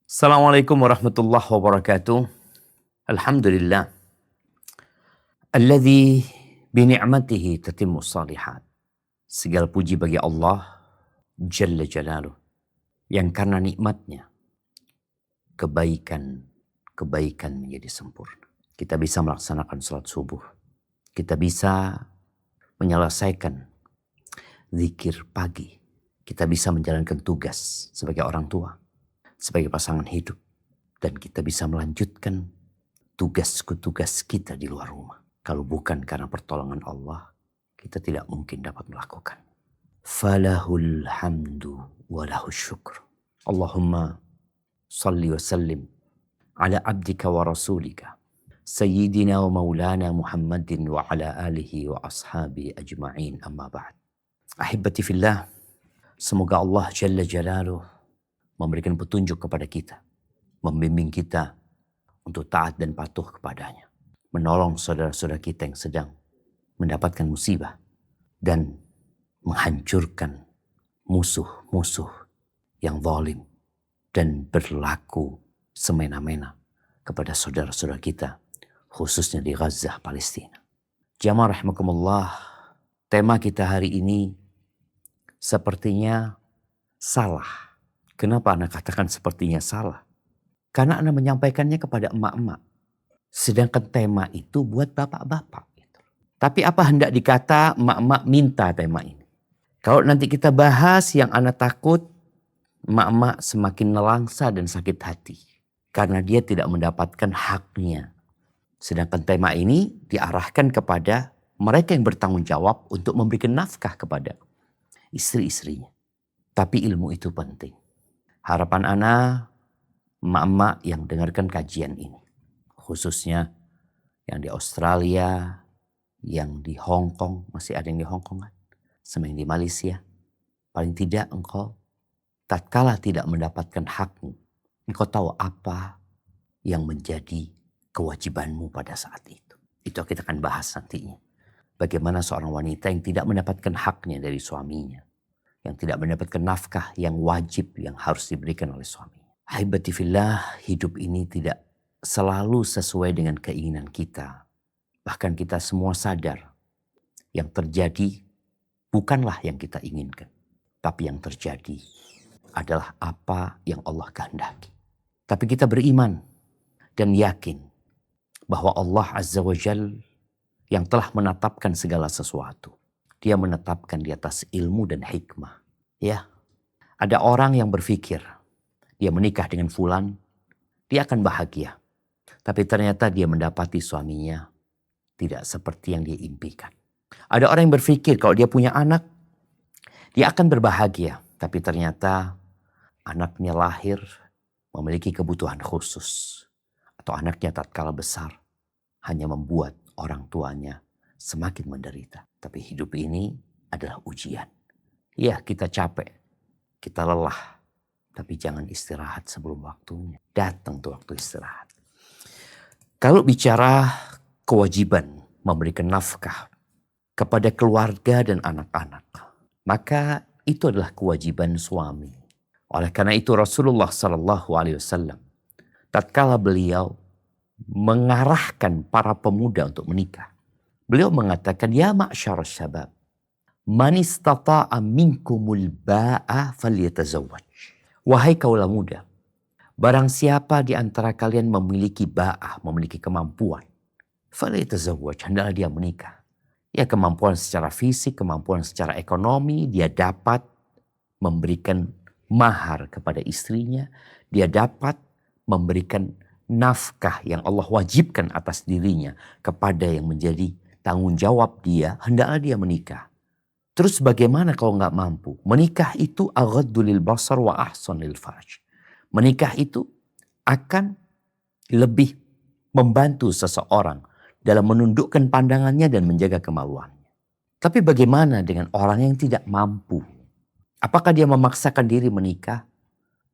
Assalamualaikum warahmatullahi wabarakatuh. Alhamdulillah. Alladzi bini'matihi tatimmu shalihat. Segala puji bagi Allah Jalla Jalaluh. Yang karena nikmatnya kebaikan menjadi sempurna. Kita bisa melaksanakan salat subuh. Kita bisa menyelesaikan zikir pagi. Kita bisa menjalankan tugas sebagai orang tua, sebagai pasangan hidup. Dan kita bisa melanjutkan tugas-tugas kita di luar rumah. Kalau bukan karena pertolongan Allah, kita tidak mungkin dapat melakukan. Falahul hamdu walahul syukr. Allahumma salli wa sallim ala abdika wa rasulika. Sayyidina wa maulana Muhammadin wa ala alihi wa ashabi ajma'in amma ba'd. Ahibati fillah, semoga Allah Jalla Jalaluh memberikan petunjuk kepada kita, membimbing kita untuk taat dan patuh kepadanya, menolong saudara-saudara kita yang sedang mendapatkan musibah, dan menghancurkan musuh-musuh yang zalim dan berlaku semena-mena kepada saudara-saudara kita, khususnya di Gaza, Palestina. Jamaah rahimakumullah, tema kita hari ini sepertinya salah. Kenapa Anda katakan sepertinya salah? Karena Anda menyampaikannya kepada emak-emak. Sedangkan tema itu buat bapak-bapak. Tapi apa hendak dikata emak-emak minta tema ini? Kalau nanti kita bahas yang Anda takut, emak-emak semakin nelangsa dan sakit hati. Karena dia tidak mendapatkan haknya. Sedangkan tema ini diarahkan kepada mereka yang bertanggung jawab untuk memberikan nafkah kepada istri-istrinya. Tapi ilmu itu penting. Harapan Ana, emak-emak yang dengarkan kajian ini, khususnya yang di Australia, yang di Hong Kong, masih ada yang di Hong Kong kan? Sama yang di Malaysia. Paling tidak engkau tatkala tidak mendapatkan hakmu, engkau tahu apa yang menjadi kewajibanmu pada saat itu. Itu kita akan bahas nantinya. Bagaimana seorang wanita yang tidak mendapatkan haknya dari suaminya, yang tidak mendapatkan nafkah yang wajib yang harus diberikan oleh suami. Ahibati fillah, hidup ini tidak selalu sesuai dengan keinginan kita. Bahkan kita semua sadar yang terjadi bukanlah yang kita inginkan. Tapi yang terjadi adalah apa yang Allah kehendaki. Tapi kita beriman dan yakin bahwa Allah Azza wa Jal yang telah menetapkan segala sesuatu. Dia menetapkan di atas ilmu dan hikmah. Ya, ada orang yang berpikir dia menikah dengan fulan, dia akan bahagia. Tapi ternyata dia mendapati suaminya tidak seperti yang dia impikan. Ada orang yang berpikir kalau dia punya anak, dia akan berbahagia. Tapi ternyata anaknya lahir memiliki kebutuhan khusus. Atau anaknya tatkala besar hanya membuat orang tuanya semakin menderita. Tapi hidup ini adalah ujian. Ya, kita capek, kita lelah. Tapi jangan istirahat sebelum waktunya. Datang tuh waktu istirahat. Kalau bicara kewajiban memberikan nafkah kepada keluarga dan anak-anak, maka itu adalah kewajiban suami. Oleh karena itu Rasulullah SAW, tatkala beliau mengarahkan para pemuda untuk menikah, beliau mengatakan, ya ma'syar syabab, man istata'a minkumul ba'a falyatazawwaj. Wahai kaulah muda, barang siapa di antara kalian memiliki ba'ah, memiliki kemampuan, falyatazawwaj, hendaklah dia menikah. Ya, kemampuan secara fisik, kemampuan secara ekonomi, dia dapat memberikan mahar kepada istrinya, dia dapat memberikan nafkah yang Allah wajibkan atas dirinya kepada yang menjadi tanggung jawab dia, hendaklah dia menikah. Terus bagaimana kalau nggak mampu? Menikah itu aghaddu lil basar wa ahsan lil farj. Menikah itu akan lebih membantu seseorang dalam menundukkan pandangannya dan menjaga kemaluannya. Tapi bagaimana dengan orang yang tidak mampu? Apakah dia memaksakan diri menikah?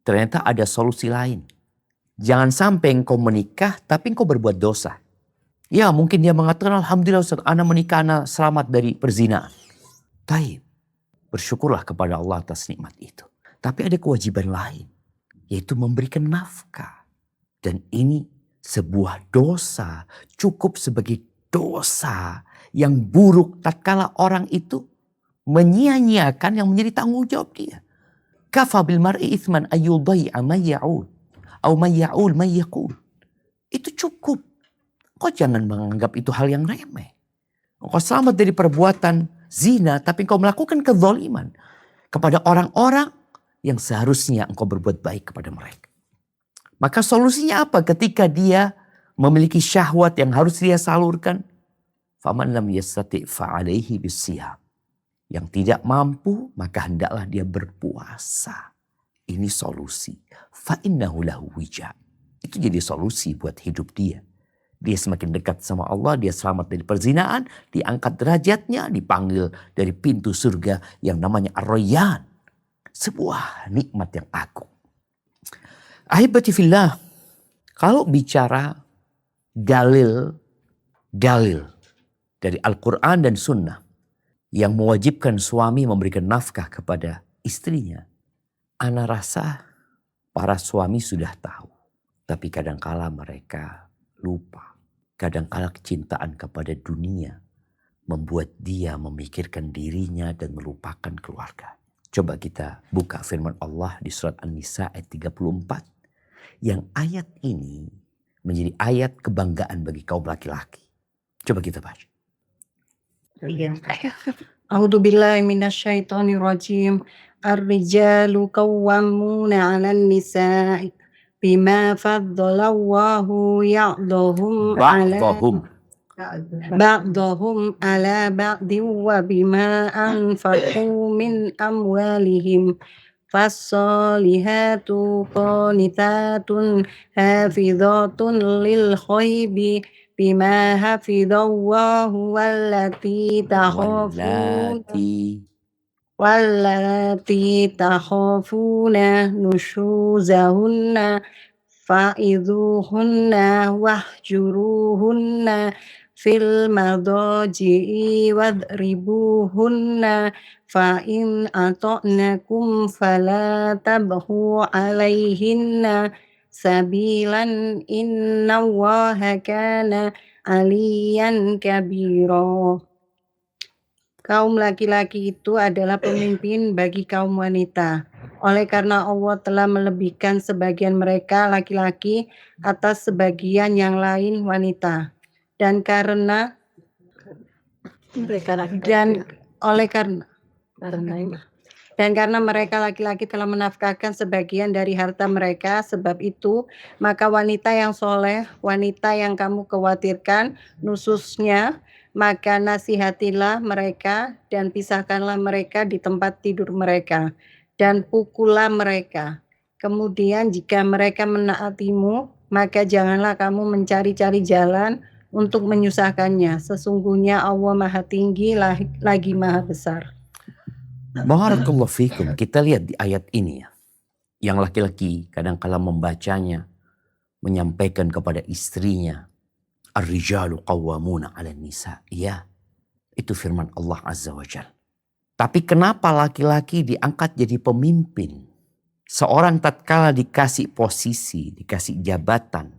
Ternyata ada solusi lain. Jangan sampai engkau menikah tapi engkau berbuat dosa. Ya, mungkin dia mengatakan, alhamdulillah Ustaz, ana menikah, ana selamat dari perzinaan. Taib, bersyukurlah kepada Allah atas nikmat itu. Tapi ada kewajiban lain. yaitu memberikan nafkah. Dan ini sebuah dosa, cukup sebagai dosa yang buruk tatkala orang itu menyia-nyiakan yang menjadi tanggung jawab dia. Kafa bil mar'i ithman ayyudai'a may ya'ul au may ya'ul may yaqul. Itu cukup. Kau jangan menganggap itu hal yang remeh. Kau selamat dari perbuatan zina, tapi kau melakukan kezaliman kepada orang-orang yang seharusnya engkau berbuat baik kepada mereka. Maka solusinya apa ketika dia memiliki syahwat yang harus dia salurkan? Faman lam yastati' fa'alaihi bisiyam. Yang tidak mampu, maka hendaklah dia berpuasa. Ini solusi. Fa'innahu lahu wija. Itu jadi solusi buat hidup dia. Dia semakin dekat sama Allah, dia selamat dari perzinaan, diangkat derajatnya, dipanggil dari pintu surga yang namanya Ar-Rayyan. Sebuah nikmat yang agung. Ahibati fillah, kalau bicara dalil dari Al-Quran dan Sunnah yang mewajibkan suami memberikan nafkah kepada istrinya, ana rasa para suami sudah tahu. Tapi kadangkala mereka lupa. Kadangkala kecintaan kepada dunia membuat dia memikirkan dirinya dan melupakan keluarga. Coba kita buka firman Allah di surat An-Nisa ayat 34. Yang ayat ini menjadi ayat kebanggaan bagi kaum laki-laki. Coba kita baca. A'udzubillahi minasyaitonirrajim. Ar-rijalu qawwamuna 'alan nisa'i bima faddalallahu ba'dahum ala ba'din wa bima anfaqu min amwalihim. Fassolihatu qanitatun hafizatun lil ghaibi bima hafidallahu wallati takhafuna nusyuzahunna fa'idhuhunna wahjuruhunna fil madaji'i wadribuhunna fa'in ata'nakum fala tabhu alaihinna sabilan innallaha kana aliyan kabira. Kaum laki-laki itu adalah pemimpin bagi kaum wanita. Oleh karena Allah telah melebihkan sebagian mereka laki-laki atas sebagian yang lain wanita. Dan karena mereka laki-laki telah menafkahkan sebagian dari harta mereka, sebab itu maka wanita yang soleh, wanita yang kamu khawatirkan nususnya, maka nasihatilah mereka dan pisahkanlah mereka di tempat tidur mereka dan pukullah mereka. Kemudian jika mereka menaatimu, maka janganlah kamu mencari-cari jalan untuk menyusahkannya. Sesungguhnya Allah Maha Tinggi lagi Maha Besar. Barakallahu fikum. Kita lihat di ayat ini ya. Yang laki-laki kadang-kala membacanya, menyampaikan kepada istrinya, Ar-rijalu qawwamuna 'alan nisa. Iya, itu firman Allah Azza wa Jalla. Tapi kenapa laki-laki diangkat jadi pemimpin? Seorang tatkala dikasih posisi, dikasih jabatan,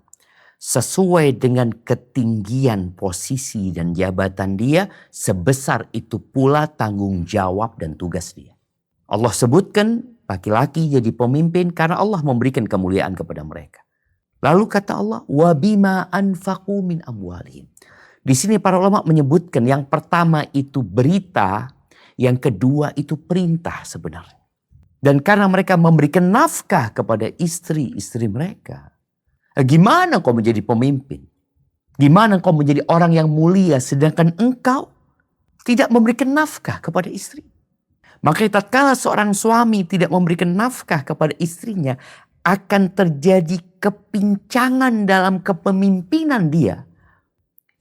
sesuai dengan ketinggian posisi dan jabatan dia, sebesar itu pula tanggung jawab dan tugas dia. Allah sebutkan laki-laki jadi pemimpin karena Allah memberikan kemuliaan kepada mereka. Lalu kata Allah, wabima anfaqu min amwalihim. Di sini para ulama menyebutkan yang pertama itu berita, yang kedua itu perintah sebenarnya. Dan karena mereka memberikan nafkah kepada istri-istri mereka, gimana kau menjadi pemimpin? Gimana kau menjadi orang yang mulia sedangkan engkau tidak memberikan nafkah kepada istri? Maka tatkala seorang suami tidak memberikan nafkah kepada istrinya, akan terjadi kepincangan dalam kepemimpinan dia.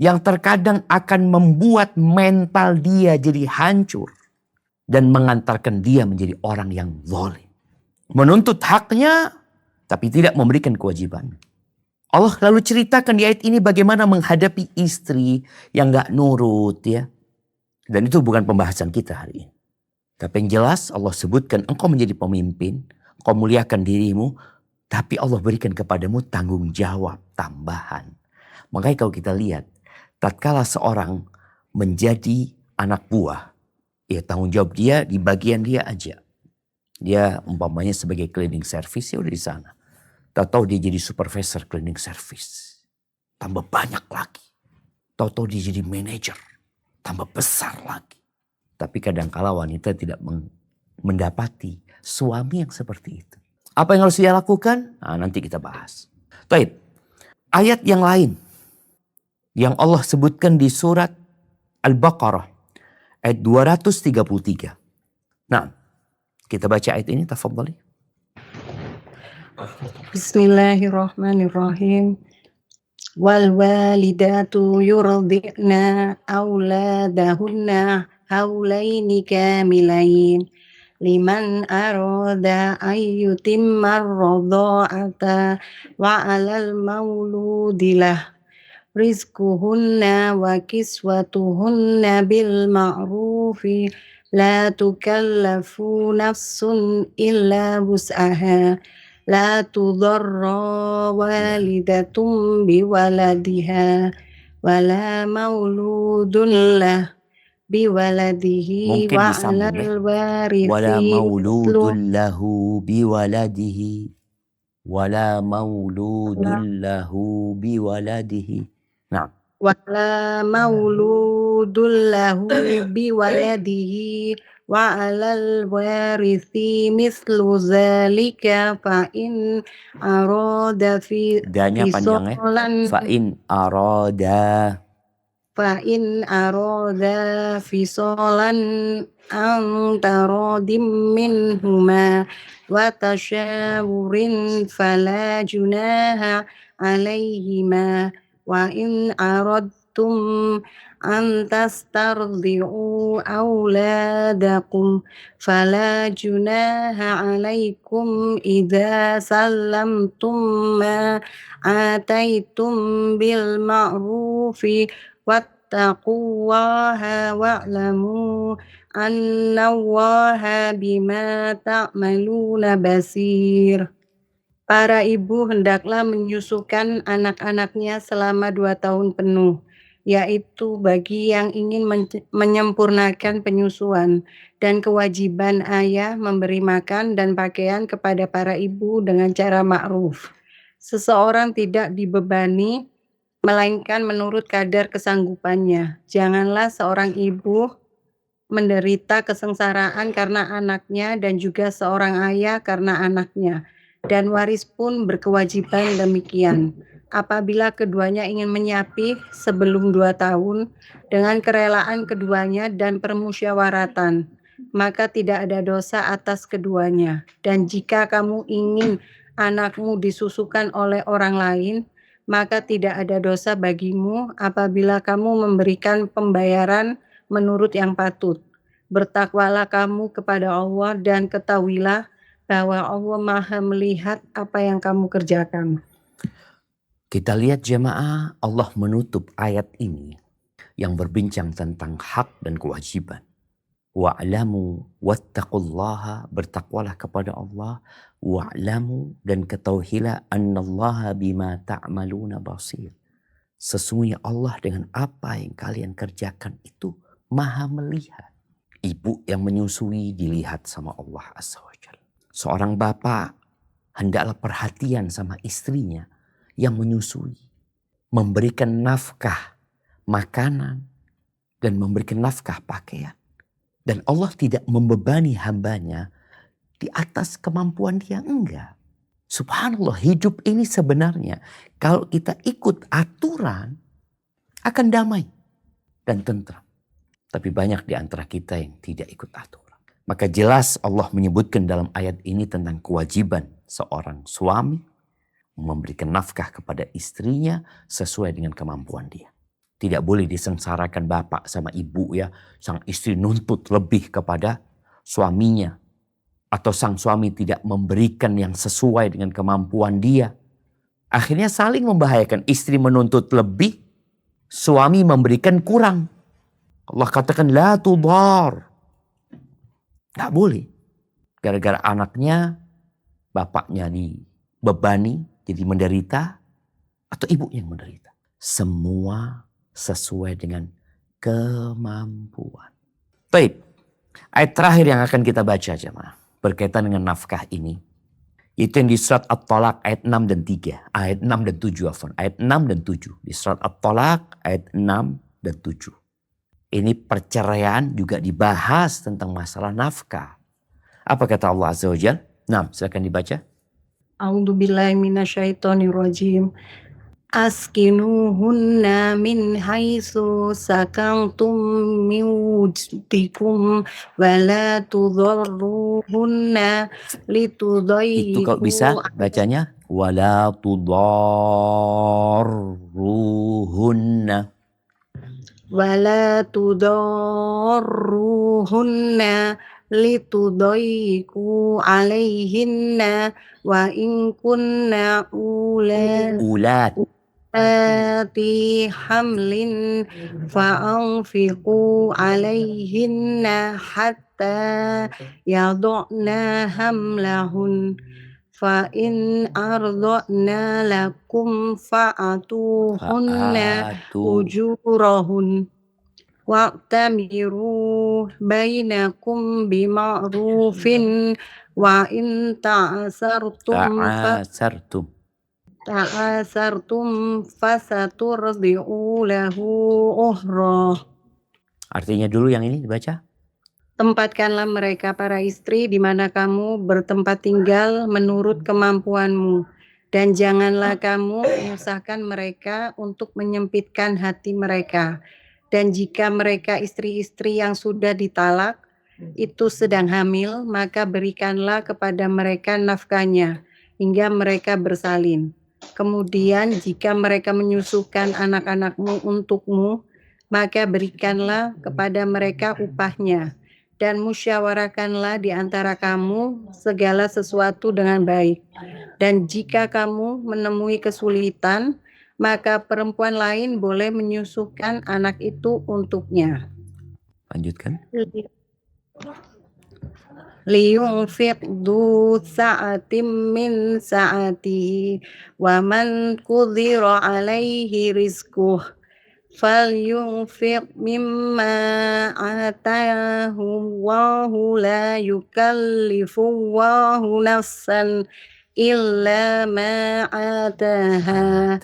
Yang terkadang akan membuat mental dia jadi hancur. Dan mengantarkan dia menjadi orang yang zalim. Menuntut haknya tapi tidak memberikan kewajiban. Allah lalu ceritakan di ayat ini bagaimana menghadapi istri yang gak nurut ya. Dan itu bukan pembahasan kita hari ini. Tapi yang jelas Allah sebutkan engkau menjadi pemimpin, engkau muliakan dirimu, Tapi Allah berikan kepadamu tanggung jawab tambahan. Makanya kalau kita lihat, tatkala seorang menjadi anak buah, ya tanggung jawab dia di bagian dia aja. Dia umpamanya sebagai cleaning service, ya udah di sana. Tahu-tahu dia jadi supervisor cleaning service. Tambah banyak lagi. Tahu-tahu dia jadi manajer. Tambah besar lagi. Tapi kadangkala wanita tidak mendapati suami yang seperti itu. Apa yang harus dia lakukan? Nah, nanti kita bahas. Baik. Ayat yang lain yang Allah sebutkan di surat Al-Baqarah ayat 233. Nah, kita baca ayat ini, tafadhali. Bismillahirrahmanirrahim. Wal walidatu yurdi'na auladahunna haulaini kamilain liman arada ayyutimmar radha'ata wa 'alal mauludilah rizquhunna wa kiswatuhunna bil ma'rufi la tukallafu nafsun illa wus'aha la tudarra walidatum biwaladiha wala mauludun lah biwaladihi Mungkin wa disambung ya. alal Wala warithi mauludun lahu biwaladihi. Wala mauludun lahu biwaladihi. Nah, wala mauludun lahu biwaladihi wa alal warithi mislu zalika fa in arada danya panjang ya. Fa in arada fisolan antarodim minhuma wa tasyawurin fala junaha alaihima wa in aradtum an tastardi'u auladakum fala junaha alaikum idza sallamtum ma ataitum bil ma'rufi wattaqullaha wa'lamu annallaha bima ta'maluna basir. Para ibu hendaklah menyusukan anak-anaknya selama 2 tahun penuh, yaitu bagi yang ingin menyempurnakan penyusuan, dan kewajiban ayah memberi makan dan pakaian kepada para ibu dengan cara ma'ruf. Seseorang tidak dibebani melainkan menurut kadar kesanggupannya. Janganlah seorang ibu menderita kesengsaraan karena anaknya dan juga seorang ayah karena anaknya. Dan waris pun berkewajiban demikian. Apabila keduanya ingin menyapih sebelum 2 tahun dengan kerelaan keduanya dan permusyawaratan, maka tidak ada dosa atas keduanya. Dan jika kamu ingin anakmu disusukan oleh orang lain, maka tidak ada dosa bagimu apabila kamu memberikan pembayaran menurut yang patut. Bertakwalah kamu kepada Allah dan ketahuilah bahwa Allah Maha melihat apa yang kamu kerjakan. Kita lihat jemaah, Allah menutup ayat ini yang berbincang tentang hak dan kewajiban. Wa'lamu wattaqullaha, bertakwalah kepada Allah. Wa'lamu, dan ketahuilah annallaha bima ta'maluna basir. Sesungguhnya Allah dengan apa yang kalian kerjakan itu maha melihat. Ibu yang menyusui dilihat sama Allah Azza wa Jalla. Seorang bapak hendaklah perhatian sama istrinya yang menyusui. Memberikan nafkah makanan dan memberikan nafkah pakaian. Dan Allah tidak membebani hambanya di atas kemampuan dia, enggak. Subhanallah, hidup ini sebenarnya kalau kita ikut aturan akan damai dan tentram. Tapi banyak di antara kita yang tidak ikut aturan. Maka jelas Allah menyebutkan dalam ayat ini tentang kewajiban seorang suami memberikan nafkah kepada istrinya sesuai dengan kemampuan dia. Tidak boleh disengsarakan bapak sama ibu ya. Sang istri nuntut lebih kepada suaminya. Atau sang suami tidak memberikan yang sesuai dengan kemampuan dia. Akhirnya saling membahayakan. Istri menuntut lebih, suami memberikan kurang. Allah katakan la tudar. Gak boleh. Gara-gara anaknya, bapaknya membebani, jadi menderita, atau ibunya yang menderita. Semua sesuai dengan kemampuan. Baik, ayat terakhir yang akan kita baca jemaah berkaitan dengan nafkah ini. Itu yang di surat At-Talaq ayat 6 dan 3. Ayat 6 dan 7 afwan. Ayat 6 dan 7. Di surat At-Talaq ayat 6 dan 7. Ini perceraian juga dibahas tentang masalah nafkah. Apa kata Allah Azza wa Jalla? Nah, silakan dibaca. A'udzubillahi minasyaitonirrajim. Askinuhunna min haitsu sakantum min wujdikum wa la tudharruhunna Itu kalau bisa bacanya wala tudarruhunna. wala tudarruhunna litudayyiqu alaihinna wa in kunna Ulat. ati hamlin fa'anfiqu alaihinna hatta yad'na hamlahun fa in arda'na lakum fa'atuhunna ujurahun wa'tamiru bainakum bima'rufin wa in ta'asartum fasaturdi'u lahu ukhra. Artinya dulu yang ini dibaca. Tempatkanlah mereka para istri di mana kamu bertempat tinggal menurut kemampuanmu, dan janganlah kamu menyusahkan mereka untuk menyempitkan hati mereka. Dan jika mereka istri-istri yang sudah ditalak itu sedang hamil, maka berikanlah kepada mereka nafkahnya hingga mereka bersalin. Kemudian jika mereka menyusukan anak-anakmu untukmu, maka berikanlah kepada mereka upahnya. Dan musyawarahkanlah di antara kamu segala sesuatu dengan baik. Dan jika kamu menemui kesulitan, maka perempuan lain boleh menyusukan anak itu untuknya. Lanjutkan. Liyunfiq du sa'atim min sa'atihi wa man qudira alaihi rizquh falyunfiq mimma atahu Allahu la yukallifu Allahu nafsan illa ma ataha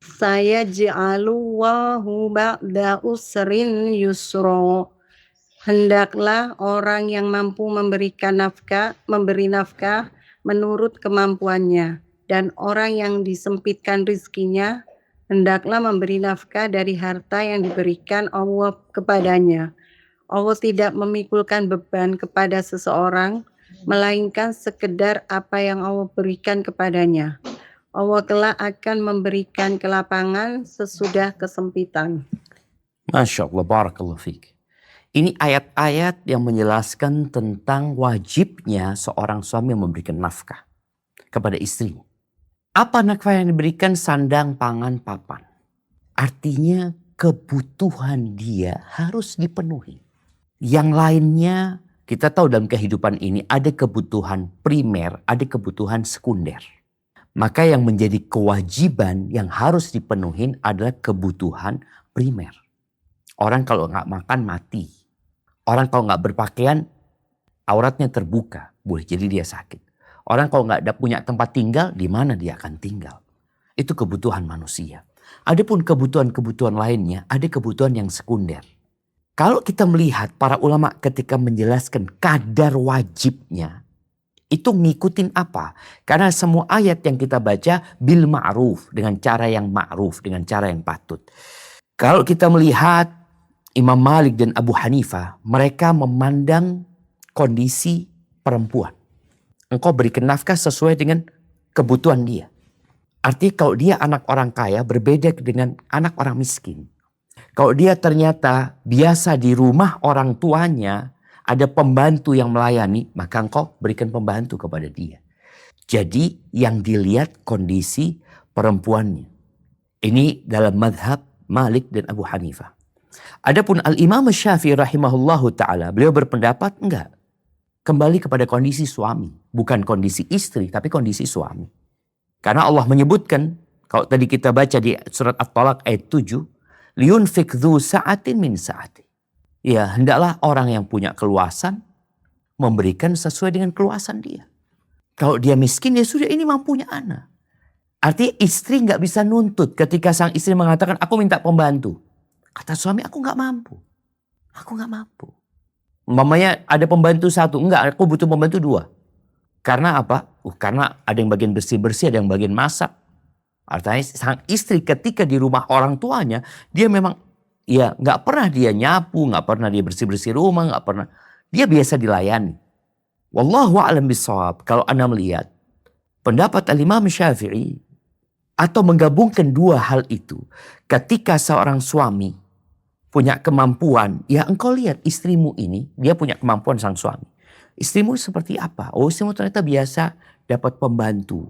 sayaj'alu Allahu ba'da usrin yusra. Hendaklah orang yang mampu memberi nafkah menurut kemampuannya, dan orang yang disempitkan rizkinya hendaklah memberi nafkah dari harta yang diberikan Allah kepadanya. Allah tidak memikulkan beban kepada seseorang, melainkan sekedar apa yang Allah berikan kepadanya. Allah kelak akan memberikan kelapangan sesudah kesempitan. Masya Allah, barakallahu fiik. Ini ayat-ayat yang menjelaskan tentang wajibnya seorang suami memberikan nafkah kepada istrinya. Apa nafkah yang diberikan? Sandang, pangan, papan. Artinya kebutuhan dia harus dipenuhi. Yang lainnya kita tahu dalam kehidupan ini ada kebutuhan primer, ada kebutuhan sekunder. Maka yang menjadi kewajiban yang harus dipenuhi adalah kebutuhan primer. Orang kalau nggak makan mati. Orang kalau nggak berpakaian auratnya terbuka, boleh jadi dia sakit. Orang kalau nggak punya tempat tinggal, di mana dia akan tinggal? Itu kebutuhan manusia. Adapun kebutuhan-kebutuhan lainnya, ada kebutuhan yang sekunder. Kalau kita melihat para ulama ketika menjelaskan kadar wajibnya, itu ngikutin apa? Karena semua ayat yang kita baca bil ma'ruf, dengan cara yang ma'ruf, dengan cara yang patut. Kalau kita melihat Imam Malik dan Abu Hanifah, mereka memandang kondisi perempuan. Engkau berikan nafkah sesuai dengan kebutuhan dia. Artinya kalau dia anak orang kaya berbeda dengan anak orang miskin. Kalau dia ternyata biasa di rumah orang tuanya, ada pembantu yang melayani, maka engkau berikan pembantu kepada dia. Jadi yang dilihat kondisi perempuannya. Ini dalam madhab Malik dan Abu Hanifah. Adapun Al-Imam Syafi'i rahimahullahu ta'ala, beliau berpendapat enggak. Kembali kepada kondisi suami. Bukan kondisi istri, tapi kondisi suami. Karena Allah menyebutkan, kalau tadi kita baca di surat At-Talaq ayat 7, liyunfik dzu sa'atin min sa'ati. Ya, hendaklah orang yang punya keluasan memberikan sesuai dengan keluasan dia. Kalau dia miskin, ya sudah, ini mampunya ana. Artinya istri nggak bisa nuntut ketika sang istri mengatakan, aku minta pembantu. Kata suami, aku nggak mampu. Aku nggak mampu. Umpamanya ada pembantu satu, enggak, aku butuh pembantu dua. Karena apa? Karena ada yang bagian bersih-bersih, ada yang bagian masak. Artinya sang istri ketika di rumah orang tuanya, dia memang ya nggak pernah dia nyapu, nggak pernah dia bersih-bersih rumah, nggak pernah. Dia biasa dilayani. Wallahu a'lam bishawab. Kalau Anda melihat pendapat Al-Imam Syafi'i atau menggabungkan dua hal itu, ketika seorang suami punya kemampuan, ya engkau lihat istrimu ini, dia punya kemampuan sang suami. Istrimu seperti apa? Oh, istrimu ternyata biasa dapat pembantu.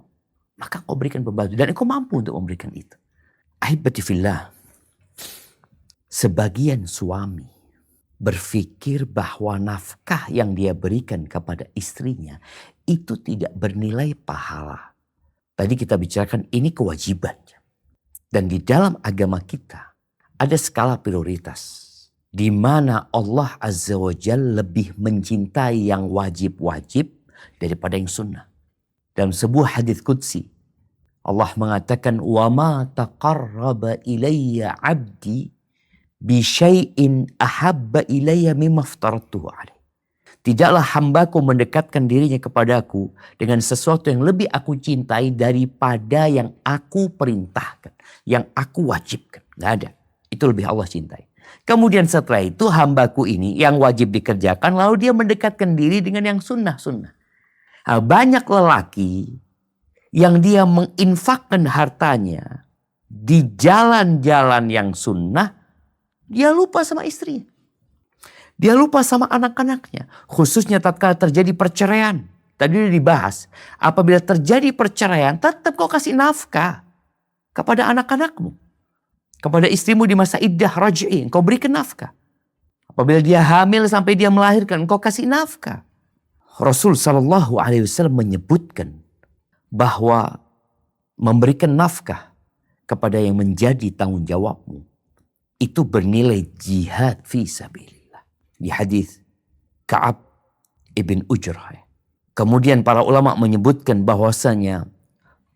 Maka engkau berikan pembantu dan engkau mampu untuk memberikan itu. Ahibati fillah. Sebagian suami berpikir bahwa nafkah yang dia berikan kepada istrinya itu tidak bernilai pahala. Tadi kita bicarakan ini kewajiban. Dan di dalam agama kita ada skala prioritas. Di mana Allah Azza wa Jalla lebih mencintai yang wajib-wajib daripada yang sunnah. Dalam sebuah hadits qudsi, Allah mengatakan, وَمَا تَقَرَّبَ إِلَيَّ عَبْدِي بِشَيْءٍ أَحَبَّ إِلَيَّ مِمَّا افْتَرَضْتُهُ عَلَيْهِ. Tidaklah hambaku mendekatkan dirinya kepadaku dengan sesuatu yang lebih aku cintai daripada yang aku perintahkan, yang aku wajibkan. Nggak ada. Itu lebih Allah cintai. Kemudian setelah itu hambaku ini yang wajib dikerjakan, lalu dia mendekatkan diri dengan yang sunnah-sunnah. Nah, banyak lelaki yang dia menginfakkan hartanya di jalan-jalan yang sunnah, dia lupa sama istrinya. Dia lupa sama anak-anaknya. Khususnya tatkala terjadi perceraian. Tadi sudah dibahas. Apabila terjadi perceraian, tetap kau kasih nafkah kepada anak-anakmu. Kepada istrimu di masa iddah raj'i, kau berikan nafkah. Apabila dia hamil sampai dia melahirkan, kau kasih nafkah. Rasul SAW menyebutkan bahwa memberikan nafkah kepada yang menjadi tanggung jawabmu itu bernilai jihad fi sabilillah. Di hadis Ka'ab ibn Ujrah. Kemudian para ulama menyebutkan bahwasanya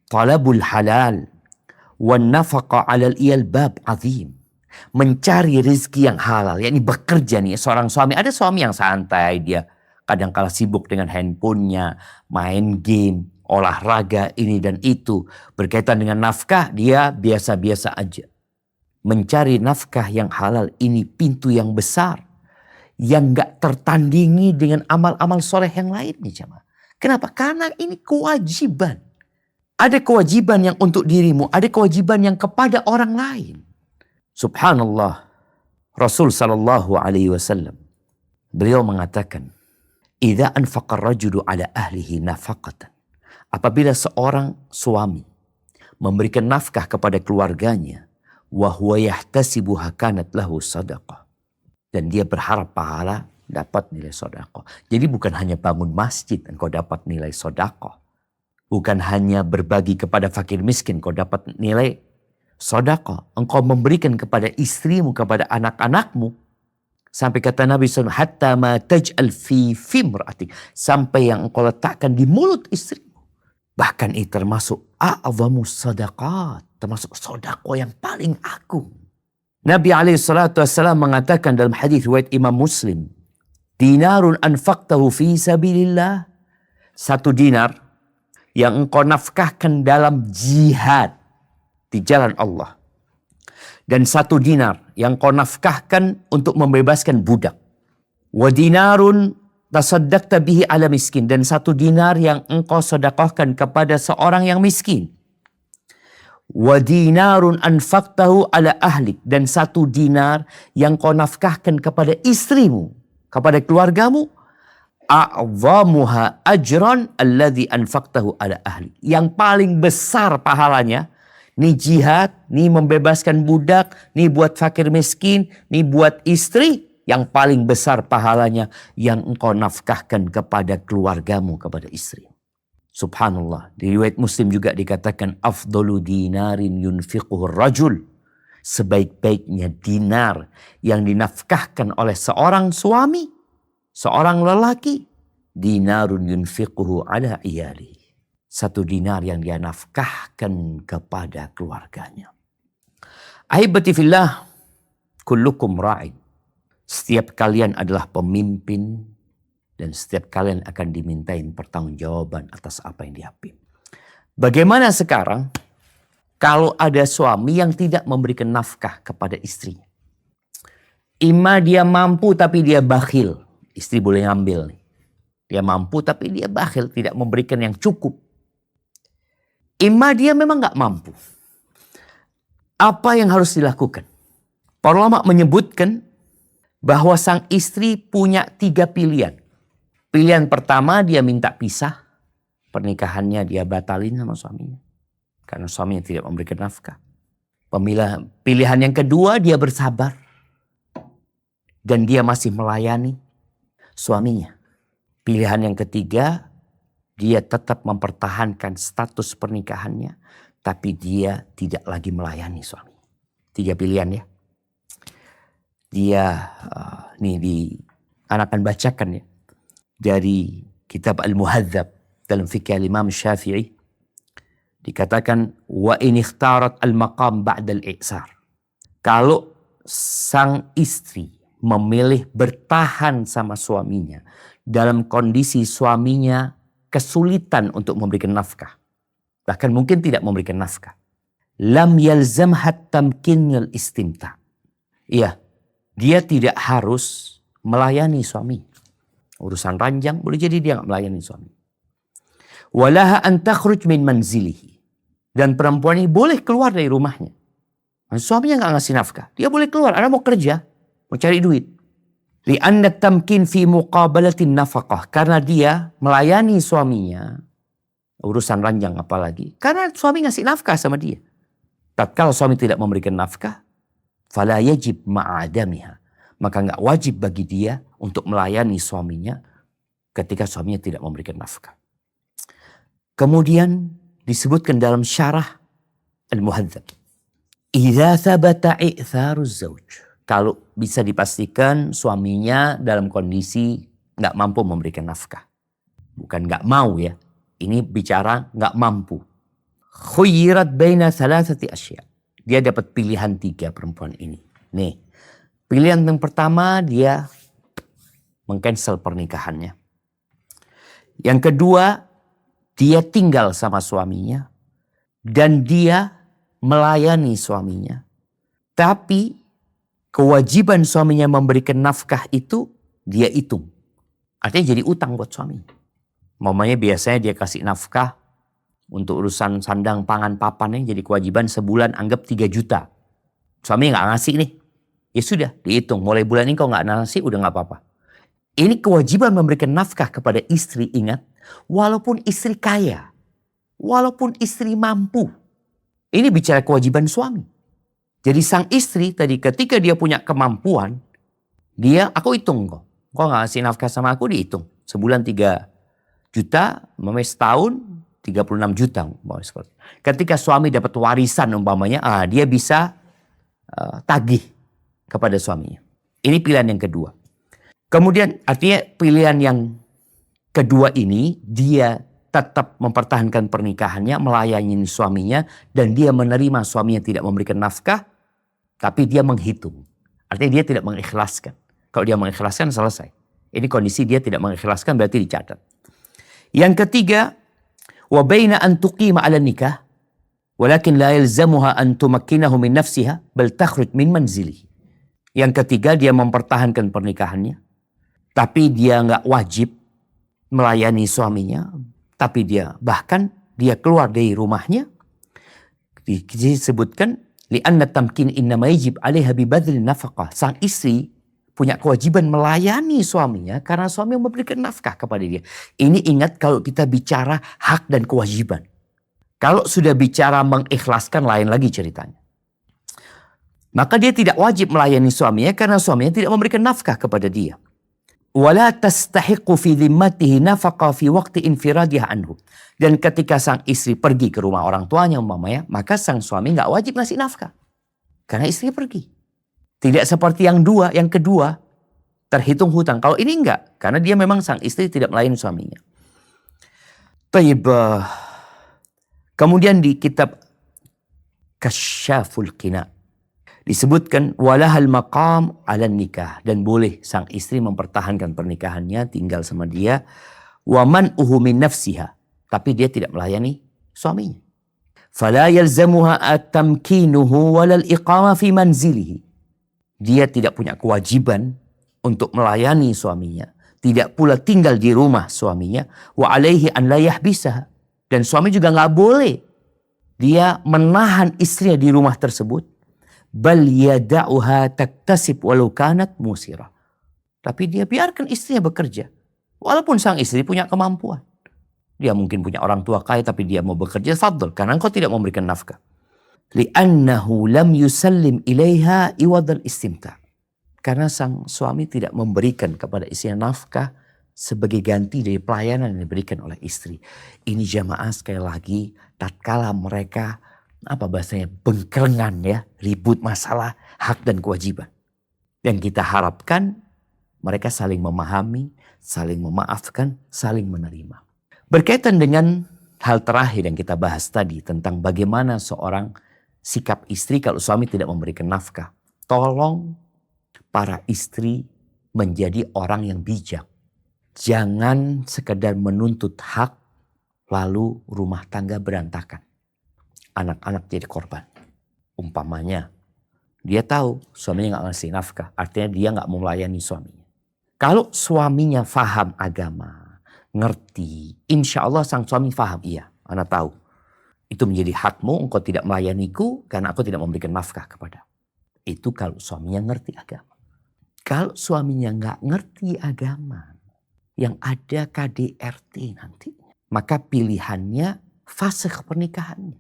talabul halal wan nafaqa 'alal iyal bab azim. Mencari rezeki yang halal, yakni bekerja nih seorang suami. Ada suami yang santai, dia kadang-kala sibuk dengan handphonenya, main game, olahraga ini dan itu. Berkaitan dengan nafkah, dia biasa-biasa aja. Mencari nafkah yang halal ini pintu yang besar. Yang gak tertandingi dengan amal-amal soleh yang lainnya. Jemaah. Kenapa? Karena ini kewajiban. Ada kewajiban yang untuk dirimu, ada kewajiban yang kepada orang lain. Subhanallah. Rasul sallallahu alaihi wasallam beliau mengatakan, "Idza anfaqa ar-rajulu ala ahlihi nafaqatan." Apabila seorang suami memberikan nafkah kepada keluarganya, wa huwa yahtasibuha kanat lahu sadaqah. Dan dia berharap pahala, dapat nilai sedekah. Jadi bukan hanya bangun masjid engkau dapat nilai sedekah. Bukan hanya berbagi kepada fakir miskin kau dapat nilai sedekah. Engkau memberikan kepada istrimu, kepada anak-anakmu. Sampai kata Nabi SAW, hatta ma taj'al fi fimra'atik. Sampai yang engkau letakkan di mulut istrimu. Bahkan ini termasuk a'zamu sadaqat. Termasuk sedekah yang paling agung. Nabi SAW mengatakan dalam hadis riwayat Imam Muslim, dinarun anfaqtahu fi sabilillah. 1 dinar yang engkau nafkahkan dalam jihad di jalan Allah. Dan 1 dinar yang kau nafkahkan untuk membebaskan budak. Wa dinarun tasaddaqta bihi ala miskin. Dan 1 dinar yang engkau sedekahkan kepada seorang yang miskin. Wa dinarun anfaqtahu ala ahlik. Dan 1 dinar yang kau nafkahkan kepada istrimu, kepada keluargamu. A'zamuha ajran alladhi anfaqtahu ala ahli. Yang paling besar pahalanya, nih jihad, nih membebaskan budak, nih buat fakir miskin, nih buat istri. Yang paling besar pahalanya yang engkau nafkahkan kepada keluargamu, kepada istri. Subhanallah. Di riwayat Muslim juga dikatakan afdalu dinarin yunfiquhu rajul. Sebaik-baiknya dinar yang dinafkahkan oleh seorang suami, seorang lelaki, dinarun yunfiquhu ala iyali. Satu dinar yang dia nafkahkan kepada keluarganya. Ahibati fillah, kullukum ra'in. Setiap kalian adalah pemimpin dan setiap kalian akan dimintain pertanggungjawaban atas apa yang diapit. Bagaimana sekarang kalau ada suami yang tidak memberikan nafkah kepada istrinya? Ima dia mampu tapi dia bakhil. Istri boleh ngambil nih. Dia mampu tapi dia bakhil, tidak memberikan yang cukup. Ima dia memang gak mampu. Apa yang harus dilakukan? Para ulama menyebutkan bahwa sang istri punya 3 pilihan. Pilihan pertama, dia minta pisah. Pernikahannya dia batalin sama suaminya. Karena suaminya tidak memberikan nafkah. Pilihan yang kedua, dia bersabar. Dan dia masih melayani suaminya. Pilihan yang ketiga, dia tetap mempertahankan status pernikahannya. Tapi dia tidak lagi melayani suami. 3 pilihan ya. Dia, anak akan bacakan ya. Dari kitab Al-Muhadzab dalam fikih Imam Syafi'i. Dikatakan, wa in ikhtarat al-maqam ba'da al-i'sar. Kalau sang istri memilih bertahan sama suaminya dalam kondisi suaminya kesulitan untuk memberikan nafkah. Bahkan mungkin tidak memberikan nafkah. Lam yalzamhat tamkinul istimta. Iya, dia tidak harus melayani suami. Urusan ranjang boleh jadi dia nggak melayani suami. Walaha an takhruj min manzilihi. Dan perempuan ini boleh keluar dari rumahnya. Suaminya nggak ngasih nafkah. Dia boleh keluar, Anda mau kerja, mau cari duit. Li'anna tamkin fi muqabalatin nafaqah. Karena dia melayani suaminya. Urusan ranjang apalagi. Karena suami ngasih nafkah sama dia. Tatkala suami tidak memberikan nafkah, fala yajib ma'adamiha. Maka nggak wajib bagi dia untuk melayani suaminya ketika suaminya tidak memberikan nafkah. Kemudian disebutkan dalam syarah Al-Muhadzab. Idza thabata i'tharuz zauj. Kalau bisa dipastikan suaminya dalam kondisi nggak mampu memberikan nafkah. Bukan nggak mau ya. Ini bicara nggak mampu. Khuyyirat baina thalathati asya. Dia dapat pilihan 3 perempuan ini. Nih. Pilihan yang pertama dia mengcancel pernikahannya. Yang kedua, dia tinggal sama suaminya dan dia melayani suaminya. Tapi kewajiban suaminya memberikan nafkah itu dia hitung. Artinya jadi utang buat suami. Mamanya biasanya dia kasih nafkah untuk urusan sandang pangan papannya jadi kewajiban sebulan anggap 3 juta. Suami nggak ngasih nih. Ya sudah dihitung. Mulai bulan ini kau nggak ngasih udah nggak apa-apa. Ini kewajiban memberikan nafkah kepada istri, ingat. Walaupun istri kaya. Walaupun istri mampu. Ini bicara kewajiban suami. Jadi sang istri tadi ketika dia punya kemampuan. Aku hitung kok. Kau gak ngasih nafkah sama aku dihitung. Sebulan 3 juta. Umpamanya setahun 36 juta. Ketika suami dapat warisan umpamanya. Dia bisa tagih kepada suaminya. Ini pilihan yang kedua. Kemudian artinya pilihan yang kedua ini dia tetap mempertahankan pernikahannya, melayani suaminya dan dia menerima suaminya tidak memberikan nafkah, tapi dia menghitung. Artinya dia tidak mengikhlaskan. Kalau dia mengikhlaskan selesai. Ini kondisi dia tidak mengikhlaskan berarti dicatat. Yang ketiga, wa baina an tuqima 'ala nikah walakin la yalzamuha an tumakkinahu min nafsiha bal takhruj min manzilihi. Yang ketiga dia mempertahankan pernikahannya. Tapi dia nggak wajib melayani suaminya. Tapi dia keluar dari rumahnya. Disebutkan. Li'anna tamkin innama yajib 'alaiha bi badli nafaqah. Sang istri punya kewajiban melayani suaminya. Karena suami memberikan nafkah kepada dia. Ini ingat kalau kita bicara hak dan kewajiban. Kalau sudah bicara mengikhlaskan lain lagi ceritanya. Maka dia tidak wajib melayani suaminya karena suaminya tidak memberikan nafkah kepada dia. Wala tastahiqu fi dhimmatihi nafaqa fi waqti infiradiha anhu. Dan ketika sang istri pergi ke rumah orang tuanya umpamanya, maka sang suami nggak wajib ngasih nafkah. Karena istri pergi. Tidak seperti yang kedua terhitung hutang. Kalau ini enggak, karena dia memang sang istri tidak melayani suaminya. Taib. Kemudian di kitab Kasyaful Qina disebutkan walahal maqam ala nikah, dan boleh sang istri mempertahankan pernikahannya, tinggal sama dia, wa man'uhu min nafsiha, tapi dia tidak melayani suaminya. Fala yalzamuha at-tamkinuhu walal iqama fi manzilihi. Dia tidak punya kewajiban untuk melayani suaminya, tidak pula tinggal di rumah suaminya, wa alaihi an la yahbisaha, dan suami juga nggak boleh dia menahan istrinya di rumah tersebut. Bal yada'uha taktasib walau kanat musirah. Tapi dia biarkan istrinya bekerja. Walaupun sang istri punya kemampuan. Dia mungkin punya orang tua kaya tapi dia mau bekerja, fadl, karena engkau tidak memberikan nafkah. Li'annahu lam yusallim ilaiha iwadal istimta'. Karena sang suami tidak memberikan kepada istrinya nafkah sebagai ganti dari pelayanan yang diberikan oleh istri. Ini jamaah sekali lagi, tatkala mereka bengkerengan ya, ribut masalah hak dan kewajiban. Yang kita harapkan mereka saling memahami, saling memaafkan, saling menerima. Berkaitan dengan hal terakhir yang kita bahas tadi tentang bagaimana seorang sikap istri kalau suami tidak memberikan nafkah. Tolong para istri menjadi orang yang bijak. Jangan sekedar menuntut hak lalu rumah tangga berantakan. Anak-anak jadi korban. Umpamanya, dia tahu suaminya nggak ngasih nafkah, artinya dia nggak mau melayani suaminya. Kalau suaminya faham agama, ngerti, insya Allah sang suami faham, iya, anak tahu. Itu menjadi hakmu, engkau tidak melayaniku karena aku tidak memberikan nafkah kepada. Itu kalau suaminya ngerti agama. Kalau suaminya nggak ngerti agama, yang ada KDRT nantinya, maka pilihannya fasakh pernikahannya.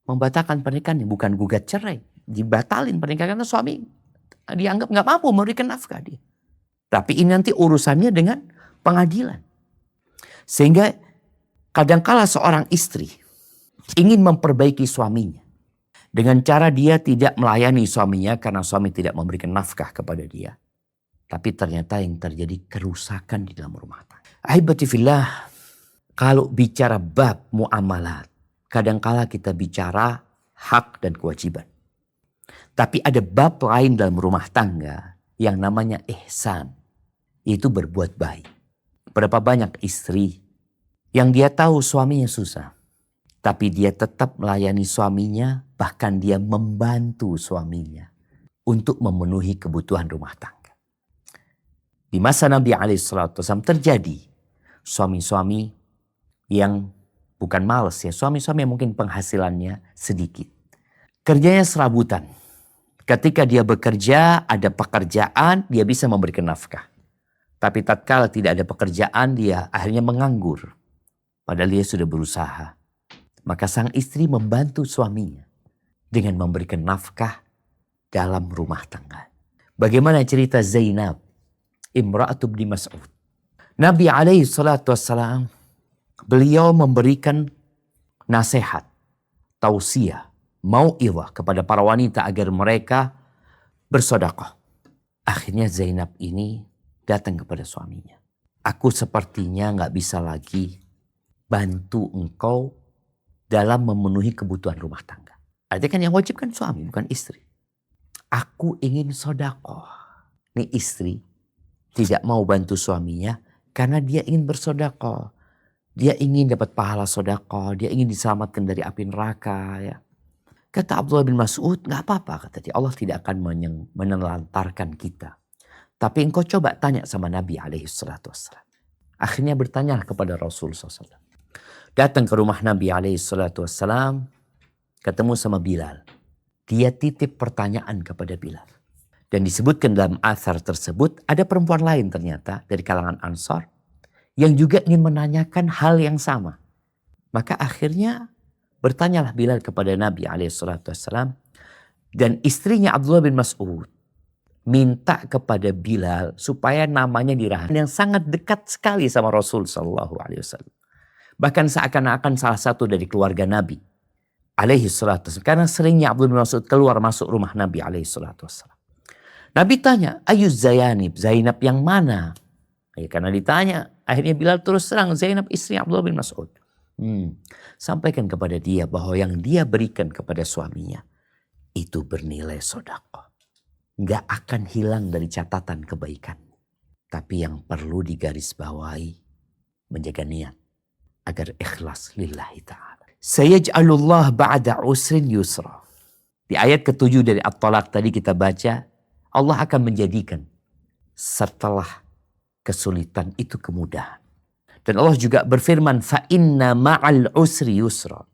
Membatalkan pernikahannya, bukan gugat cerai. Dibatalin pernikahan karena suami dianggap nggak mampu memberikan nafkah dia. Tapi ini nanti urusannya dengan pengadilan. Sehingga kadangkala seorang istri ingin memperbaiki suaminya dengan cara dia tidak melayani suaminya karena suami tidak memberikan nafkah kepada dia. Tapi ternyata yang terjadi kerusakan di dalam rumah tangga. Ahibati fillah, kalau bicara bab muamalat, kadangkala kita bicara hak dan kewajiban. Tapi ada bab lain dalam rumah tangga yang namanya ihsan. Itu berbuat baik. Berapa banyak istri yang dia tahu suaminya susah. Tapi dia tetap melayani suaminya, bahkan dia membantu suaminya untuk memenuhi kebutuhan rumah tangga. Di masa Nabi SAW terjadi suami-suami yang bukan malas ya, suami-suami yang mungkin penghasilannya sedikit. Kerjanya serabutan. Ketika dia bekerja, ada pekerjaan, dia bisa memberikan nafkah. Tapi tatkala tidak ada pekerjaan, dia akhirnya menganggur. Padahal dia sudah berusaha. Maka sang istri membantu suaminya dengan memberikan nafkah dalam rumah tangga. Bagaimana cerita Zainab, Imra'atu bin Mas'ud. Nabi SAW, beliau memberikan nasihat, tausiah, mau'izah kepada para wanita agar mereka bersedekah. Akhirnya Zainab ini datang kepada suaminya. Aku sepertinya gak bisa lagi bantu engkau dalam memenuhi kebutuhan rumah tangga. Artinya kan yang wajib kan suami, bukan istri. Aku ingin sedekah. Nih istri tidak mau bantu suaminya karena dia ingin bersedekah. Dia ingin dapat pahala sedekah, dia ingin diselamatkan dari api neraka ya. Kata Abdullah bin Mas'ud, gak apa-apa, kata dia, Allah tidak akan menelantarkan kita. Tapi engkau coba tanya sama Nabi SAW. Akhirnya bertanya kepada Rasul SAW. Datang ke rumah Nabi SAW, ketemu sama Bilal. Dia titip pertanyaan kepada Bilal. Dan disebutkan dalam athar tersebut, ada perempuan lain ternyata dari kalangan Ansar yang juga ingin menanyakan hal yang sama. Maka akhirnya bertanyalah Bilal kepada Nabi SAW. Dan istrinya Abdullah bin Mas'ud minta kepada Bilal supaya namanya dirahasiakan, yang sangat dekat sekali sama Rasul Shallallahu Alaihi Wasallam. Bahkan seakan-akan salah satu dari keluarga Nabi alaihi salatu wassalam. Karena seringnya Abdullah bin Mas'ud keluar masuk rumah Nabi alaihi salatu wassalam. Nabi tanya, Ayuz Zayanib, Zainab yang mana? Ya, karena ditanya, akhirnya Bilal terus terang, Zainab istri Abdullah bin Mas'ud. Sampaikan kepada dia bahwa yang dia berikan kepada suaminya itu bernilai sedekah. Gak akan hilang dari catatan kebaikan. Tapi yang perlu digarisbawahi, menjaga niat agar ikhlas lillahi ta'ala. Sayaj'alullah ba'da usrin yusra. Di ayat ke-7 dari At-Talaq tadi kita baca, Allah akan menjadikan setelah kesulitan itu kemudahan. Dan Allah juga berfirman, fa inna ma'al usri yusra.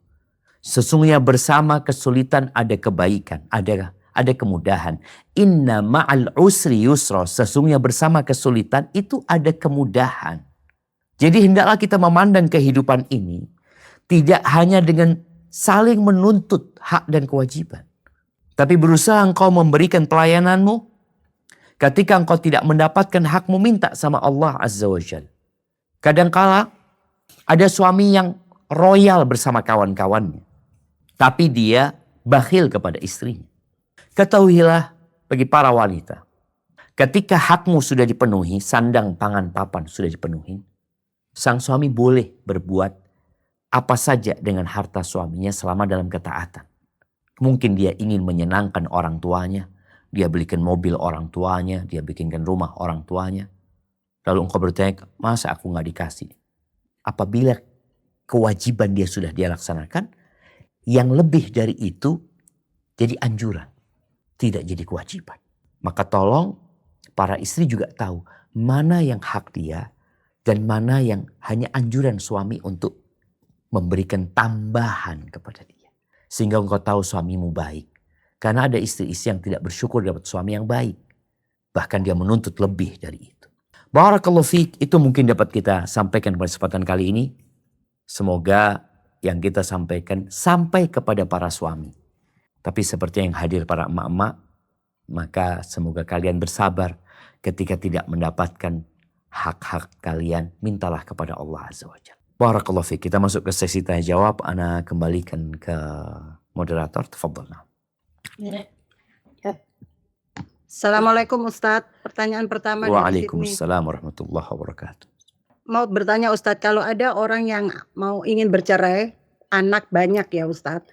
Sesungguhnya bersama kesulitan ada kebaikan, ada kemudahan. Inna ma'al usri yusra. Sesungguhnya bersama kesulitan itu ada kemudahan. Jadi hendaklah kita memandang kehidupan ini tidak hanya dengan saling menuntut hak dan kewajiban. Tapi berusaha engkau memberikan pelayananmu. Ketika engkau tidak mendapatkan hakmu, minta sama Allah Azza wa Jalla. Kadangkala ada suami yang royal bersama kawan-kawannya. Tapi dia bakhil kepada istrinya. Ketahuilah bagi para wanita. Ketika hakmu sudah dipenuhi, sandang, pangan, papan sudah dipenuhi. Sang suami boleh berbuat apa saja dengan harta suaminya selama dalam ketaatan. Mungkin dia ingin menyenangkan orang tuanya. Dia belikan mobil orang tuanya. Dia bikinkan rumah orang tuanya. Lalu engkau bertanya, masa aku gak dikasih? Apabila kewajiban dia sudah dia laksanakan, yang lebih dari itu jadi anjuran. Tidak jadi kewajiban. Maka tolong para istri juga tahu mana yang hak dia dan mana yang hanya anjuran suami untuk memberikan tambahan kepada dia. Sehingga engkau tahu suamimu baik. Karena ada istri-istri yang tidak bersyukur dapat suami yang baik. Bahkan dia menuntut lebih dari itu. Barakallahu fiik, itu mungkin dapat kita sampaikan pada kesempatan kali ini. Semoga yang kita sampaikan sampai kepada para suami. Tapi seperti yang hadir para emak-emak, maka semoga kalian bersabar ketika tidak mendapatkan hak-hak kalian. Mintalah kepada Allah Azza wa Jalla. Barakallahu fiik. Kita masuk ke sesi tanya jawab. Ana kembalikan ke moderator. Tafadhal. Assalamualaikum Ustadz. Pertanyaan pertama dari Sydney. Waalaikumsalam warahmatullahi wabarakatuh. Mau bertanya Ustadz, kalau ada orang yang ingin bercerai, anak banyak ya Ustadz.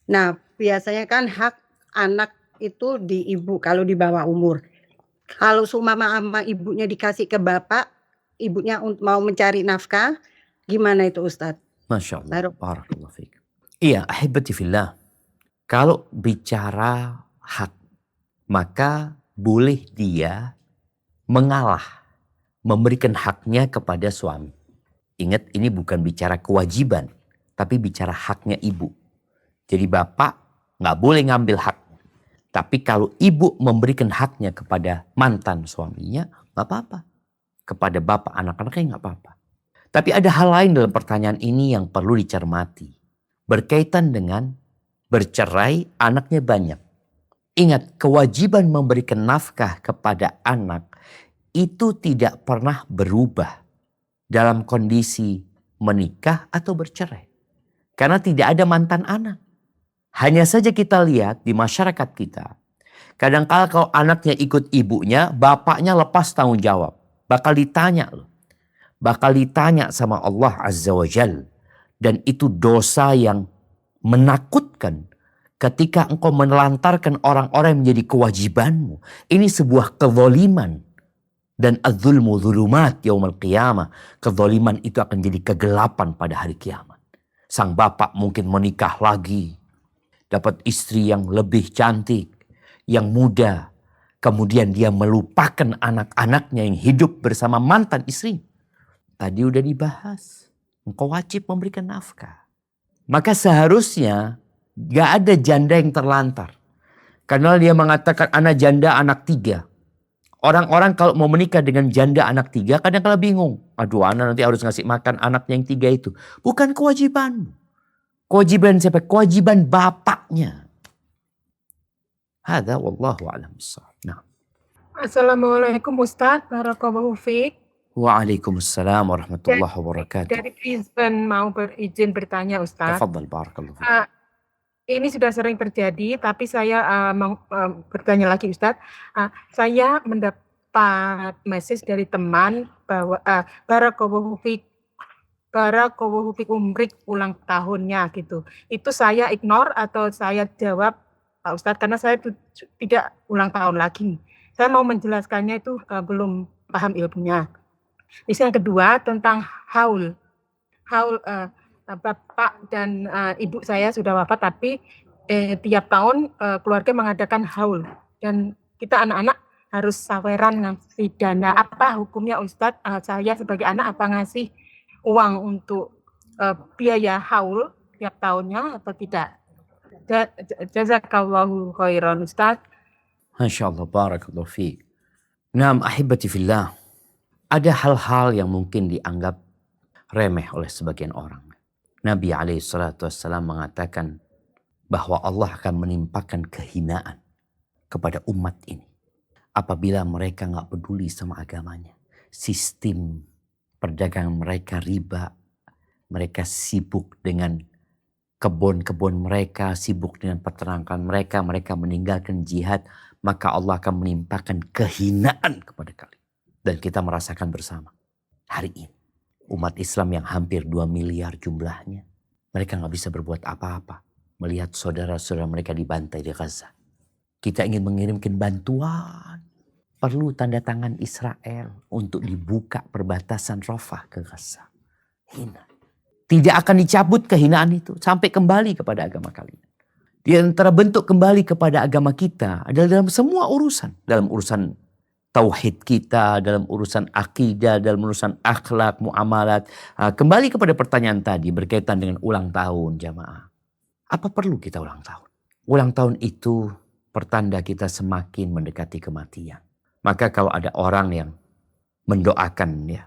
Nah biasanya kan hak anak itu di ibu kalau di bawah umur. Kalau seumpama sama ibunya dikasih ke bapak, ibunya mau mencari nafkah, gimana itu Ustadz? Masya Allah. Barakallahu fiik. Iya, ahibati fillah. Kalau bicara hak, maka boleh dia mengalah, memberikan haknya kepada suami. Ingat, ini bukan bicara kewajiban, tapi bicara haknya ibu. Jadi bapak nggak boleh ngambil hak. Tapi kalau ibu memberikan haknya kepada mantan suaminya, nggak apa-apa. Kepada bapak anak-anaknya nggak apa-apa. Tapi ada hal lain dalam pertanyaan ini yang perlu dicermati. Berkaitan dengan bercerai, anaknya banyak. Ingat, kewajiban memberikan nafkah kepada anak itu tidak pernah berubah dalam kondisi menikah atau bercerai. Karena tidak ada mantan anak. Hanya saja kita lihat di masyarakat kita, kadang-kala kalau anaknya ikut ibunya, bapaknya lepas tanggung jawab. Bakal ditanya loh. Bakal ditanya sama Allah Azza wa Jal. Dan itu dosa yang menakutkan. Ketika engkau menelantarkan orang-orang yang menjadi kewajibanmu. Ini sebuah kezaliman. Dan az-zulmu zulumat yaumil qiyamah. Kezaliman itu akan jadi kegelapan pada hari kiamat. Sang bapak mungkin menikah lagi. Dapat istri yang lebih cantik. Yang muda. Kemudian dia melupakan anak-anaknya yang hidup bersama mantan istri. Tadi udah dibahas. Engkau wajib memberikan nafkah. Maka seharusnya gak ada janda yang terlantar. Karena dia mengatakan anak janda anak 3. Orang-orang kalau mau menikah dengan janda anak 3 kadang-kadang bingung. Aduh, anak nanti harus ngasih makan anaknya yang 3 itu. Bukan kewajibanmu. Kewajiban siapa? Kewajiban bapaknya. Hadza wallahu a'lam bissawab. Nah. Assalamualaikum Ustadz, barakallahu fiik. Waalaikumsalam warahmatullahi Dari wabarakatuh. dari Brisbane mau izin bertanya Ustadz. Tafadhal barakallahu fiik. Ini sudah sering terjadi, tapi saya mau bertanya lagi Ustadz. Saya mendapat message dari teman bahwa barakallahu fiik umrik ulang tahunnya gitu. Itu saya ignore atau saya jawab Pak Ustadz karena saya tidak ulang tahun lagi. Saya mau menjelaskannya itu belum paham ilmunya. Terus yang kedua tentang haul. Haul bapak dan ibu saya sudah wafat, tapi tiap tahun keluarga mengadakan haul dan kita anak-anak harus saweran ngasih dana. Apa hukumnya Ustadz? Saya sebagai anak apa ngasih uang untuk biaya haul tiap tahunnya atau tidak? Jazakallahu khairan Ustadz. Masya Allah, barakallahu fiik. Naam ahibati fillah. Ada hal-hal yang mungkin dianggap remeh oleh sebagian orang. Nabi SAW mengatakan bahwa Allah akan menimpakan kehinaan kepada umat ini apabila mereka nggak peduli sama agamanya. Sistem perdagangan mereka riba, mereka sibuk dengan kebun-kebun mereka, sibuk dengan peternakan mereka, mereka meninggalkan jihad, maka Allah akan menimpakan kehinaan kepada kalian. Dan kita merasakan bersama hari ini. Umat Islam yang hampir 2 miliar jumlahnya. Mereka gak bisa berbuat apa-apa. Melihat saudara-saudara mereka dibantai di Gaza. Kita ingin mengirimkan bantuan. Perlu tanda tangan Israel untuk dibuka perbatasan Rafah ke Gaza. Hina. Tidak akan dicabut kehinaan itu sampai kembali kepada agama kalian. Di antara bentuk kembali kepada agama kita adalah dalam semua urusan. Dalam urusan tauhid kita, dalam urusan akidah, dalam urusan akhlak, muamalat. Kembali kepada pertanyaan tadi berkaitan dengan ulang tahun jamaah. Apa perlu kita ulang tahun? Ulang tahun itu pertanda kita semakin mendekati kematian. Maka kalau ada orang yang mendoakan ya,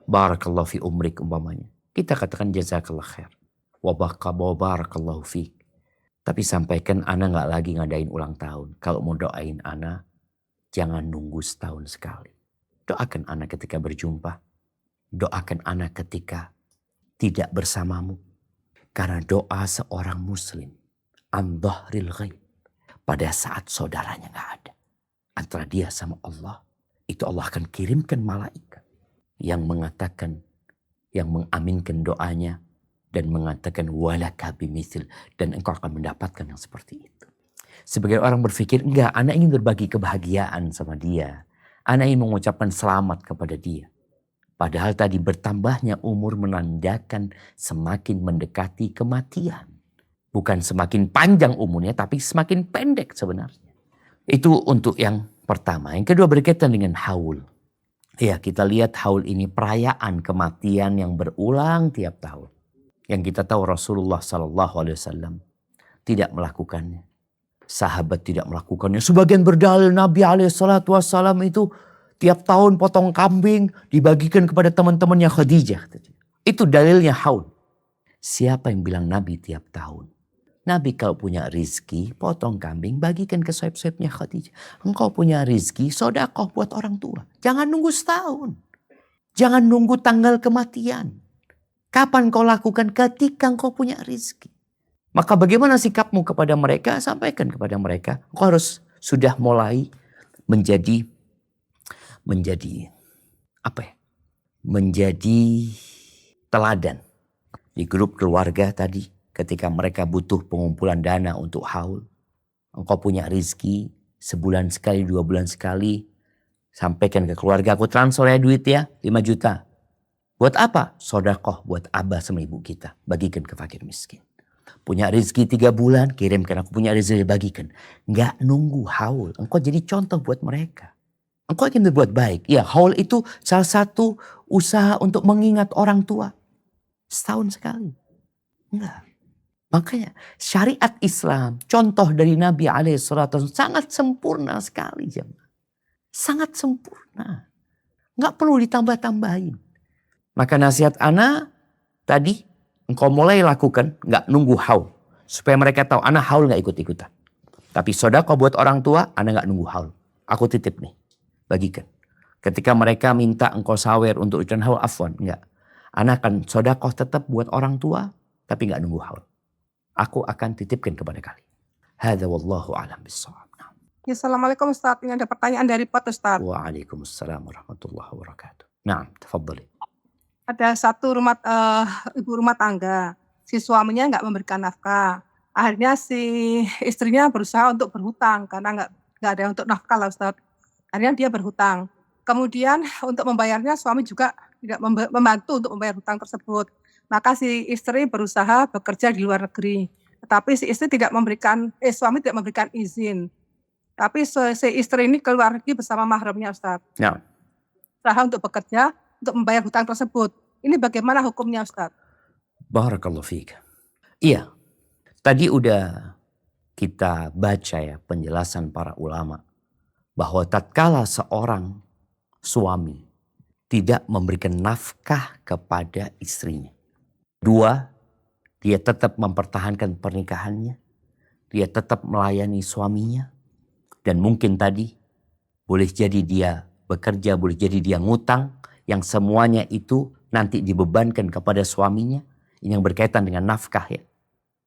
barakallahu fi umrik umpamanya, kita katakan jazakallah khair. Wa barakallahu fiik. Tapi sampaikan ana gak lagi ngadain ulang tahun. Kalau mau doain ana, jangan nunggu setahun sekali. Doakan anak ketika berjumpa. Doakan anak ketika tidak bersamamu. Karena doa seorang muslim an dhahril ghaib. Pada saat saudaranya gak ada. Antara dia sama Allah. Itu Allah akan kirimkan malaikat. Yang mengatakan, yang mengaminkan doanya. Dan mengatakan walaka bimithil. Dan engkau akan mendapatkan yang seperti itu. Sebagian orang berpikir, enggak, anak ingin berbagi kebahagiaan sama dia. Anak ingin mengucapkan selamat kepada dia. Padahal tadi bertambahnya umur menandakan semakin mendekati kematian. Bukan semakin panjang umurnya, tapi semakin pendek sebenarnya. Itu untuk yang pertama. Yang kedua berkaitan dengan haul. Ya, kita lihat haul ini perayaan kematian yang berulang tiap tahun. Yang kita tahu Rasulullah SAW tidak melakukannya. Sahabat tidak melakukannya. Sebagian berdalil Nabi SAW itu tiap tahun potong kambing dibagikan kepada teman-temannya Khadijah. Itu dalilnya haul. Siapa yang bilang Nabi tiap tahun? Nabi kalau punya rizki, potong kambing, bagikan ke sohib-sohibnya Khadijah. Engkau punya rizki, sodakoh buat orang tua. Jangan nunggu setahun. Jangan nunggu tanggal kematian. Kapan kau lakukan? Ketika engkau punya rizki. Maka bagaimana sikapmu kepada mereka? Sampaikan kepada mereka. Engkau harus sudah mulai menjadi apa ya? Menjadi teladan. Di grup keluarga tadi. Ketika mereka butuh pengumpulan dana untuk haul. Engkau punya rizki. Sebulan sekali, 2 bulan sekali. Sampaikan ke keluarga. Aku transfer ya duit ya. 5 juta. Buat apa? Sodakoh buat abah sama ibu kita. Bagikan ke fakir miskin. Punya rizki 3 bulan. Kirimkan. Aku punya rizki bagikan. Nggak nunggu haul. Engkau jadi contoh buat mereka. Engkau ingin berbuat baik. Ya, haul itu salah satu usaha untuk mengingat orang tua. Setahun sekali. Enggak. Makanya syariat Islam, contoh dari Nabi SAW sangat sempurna sekali. Sangat sempurna. Nggak perlu ditambah-tambahin. Maka nasihat ana tadi, engkau mulai lakukan, nggak nunggu haul. Supaya mereka tahu, ana haul nggak ikut-ikutan. Tapi sedekah buat orang tua, ana nggak nunggu haul. Aku titip nih. bagikan. Ketika mereka minta engkau sawer untuk ujian haul, afwan, enggak. Ana akan sodakoh tetap buat orang tua, tapi enggak nunggu haul. Aku akan titipkan kepada kalian. Hadza wallahu a'lam bissawab. Ya, Assalamualaikum Ustaz. Ini ada pertanyaan dari Pot Ustaz. Waalaikumsalam warahmatullahi wabarakatuh. Naam, tafadhali. Ada satu ibu rumah tangga. Si suaminya nggak memberikan nafkah. Akhirnya si istrinya berusaha untuk berhutang karena nggak ada untuk nafkah lah Ustaz. Akhirnya dia berhutang. Kemudian untuk membayarnya suami juga tidak membantu untuk membayar hutang tersebut. Maka si istri berusaha bekerja di luar negeri. Tetapi si istri suami tidak memberikan izin. Tapi si istri ini keluar lagi bersama mahramnya Ustaz. Naam. Usaha untuk bekerja untuk membayar hutang tersebut. Ini bagaimana hukumnya Ustaz? Barakallahu fiik. Iya. Tadi udah kita baca ya penjelasan para ulama bahwa tatkala seorang suami tidak memberikan nafkah kepada istrinya. 2, dia tetap mempertahankan pernikahannya. Dia tetap melayani suaminya. Dan mungkin tadi boleh jadi dia bekerja, boleh jadi dia ngutang, yang semuanya itu nanti dibebankan kepada suaminya. Ini yang berkaitan dengan nafkah ya.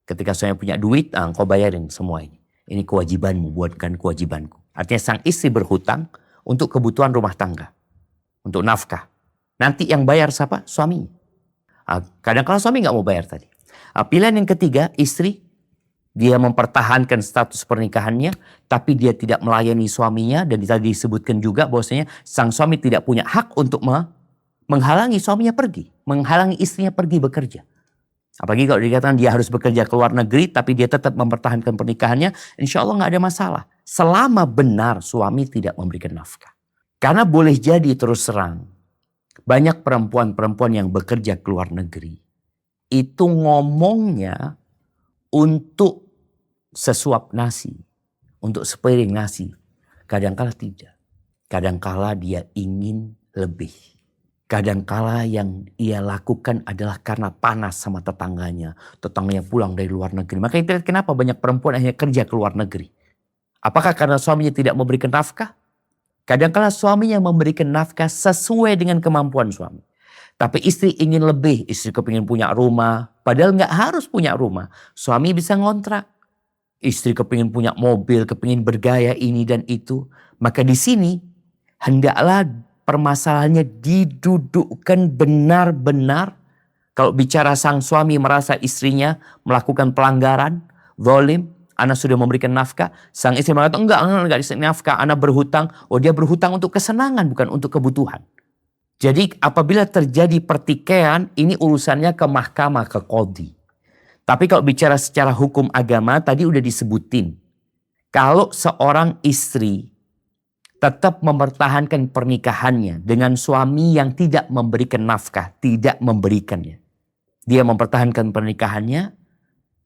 Ketika suami punya duit, engkau bayarin semua ini. Ini kewajibanmu, buatkan kewajibanku. Artinya sang istri berhutang untuk kebutuhan rumah tangga. Untuk nafkah. Nanti yang bayar siapa? Suaminya. Kadang-kadang suami nggak mau bayar tadi. Pilihan yang ketiga, istri. Dia mempertahankan status pernikahannya, tapi dia tidak melayani suaminya. Dan tadi disebutkan juga bahwasanya sang suami tidak punya hak untuk menghalangi suaminya pergi. Menghalangi istrinya pergi bekerja. Apalagi kalau dikatakan dia harus bekerja ke luar negeri, tapi dia tetap mempertahankan pernikahannya, insya Allah nggak ada masalah. Selama benar suami tidak memberikan nafkah. Karena boleh jadi terus terang, banyak perempuan-perempuan yang bekerja ke luar negeri, itu ngomongnya untuk sesuap nasi, untuk sepiring nasi. Kadangkala tidak. Kadangkala dia ingin lebih. Kadangkala yang ia lakukan adalah karena panas sama tetangganya. Tetangganya pulang dari luar negeri. Maka itu kenapa banyak perempuan akhirnya kerja ke luar negeri. Apakah karena suaminya tidak memberikan nafkah? Kadangkala suaminya memberikan nafkah sesuai dengan kemampuan suami. Tapi istri ingin lebih. Istri kepingin punya rumah. Padahal nggak harus punya rumah. Suami bisa ngontrak. Istri kepingin punya mobil, kepingin bergaya ini dan itu. Maka di sini hendaklah permasalahannya didudukkan benar-benar. Kalau bicara sang suami merasa istrinya melakukan pelanggaran, zalim, ana sudah memberikan nafkah. Sang istri mengatakan enggak diberi nafkah, ana berhutang. Oh, dia berhutang untuk kesenangan bukan untuk kebutuhan. Jadi apabila terjadi pertikaian, ini urusannya ke mahkamah, ke qadhi. Tapi kalau bicara secara hukum agama, tadi udah disebutin. Kalau seorang istri tetap mempertahankan pernikahannya dengan suami yang tidak memberikan nafkah, tidak memberikannya. Dia mempertahankan pernikahannya,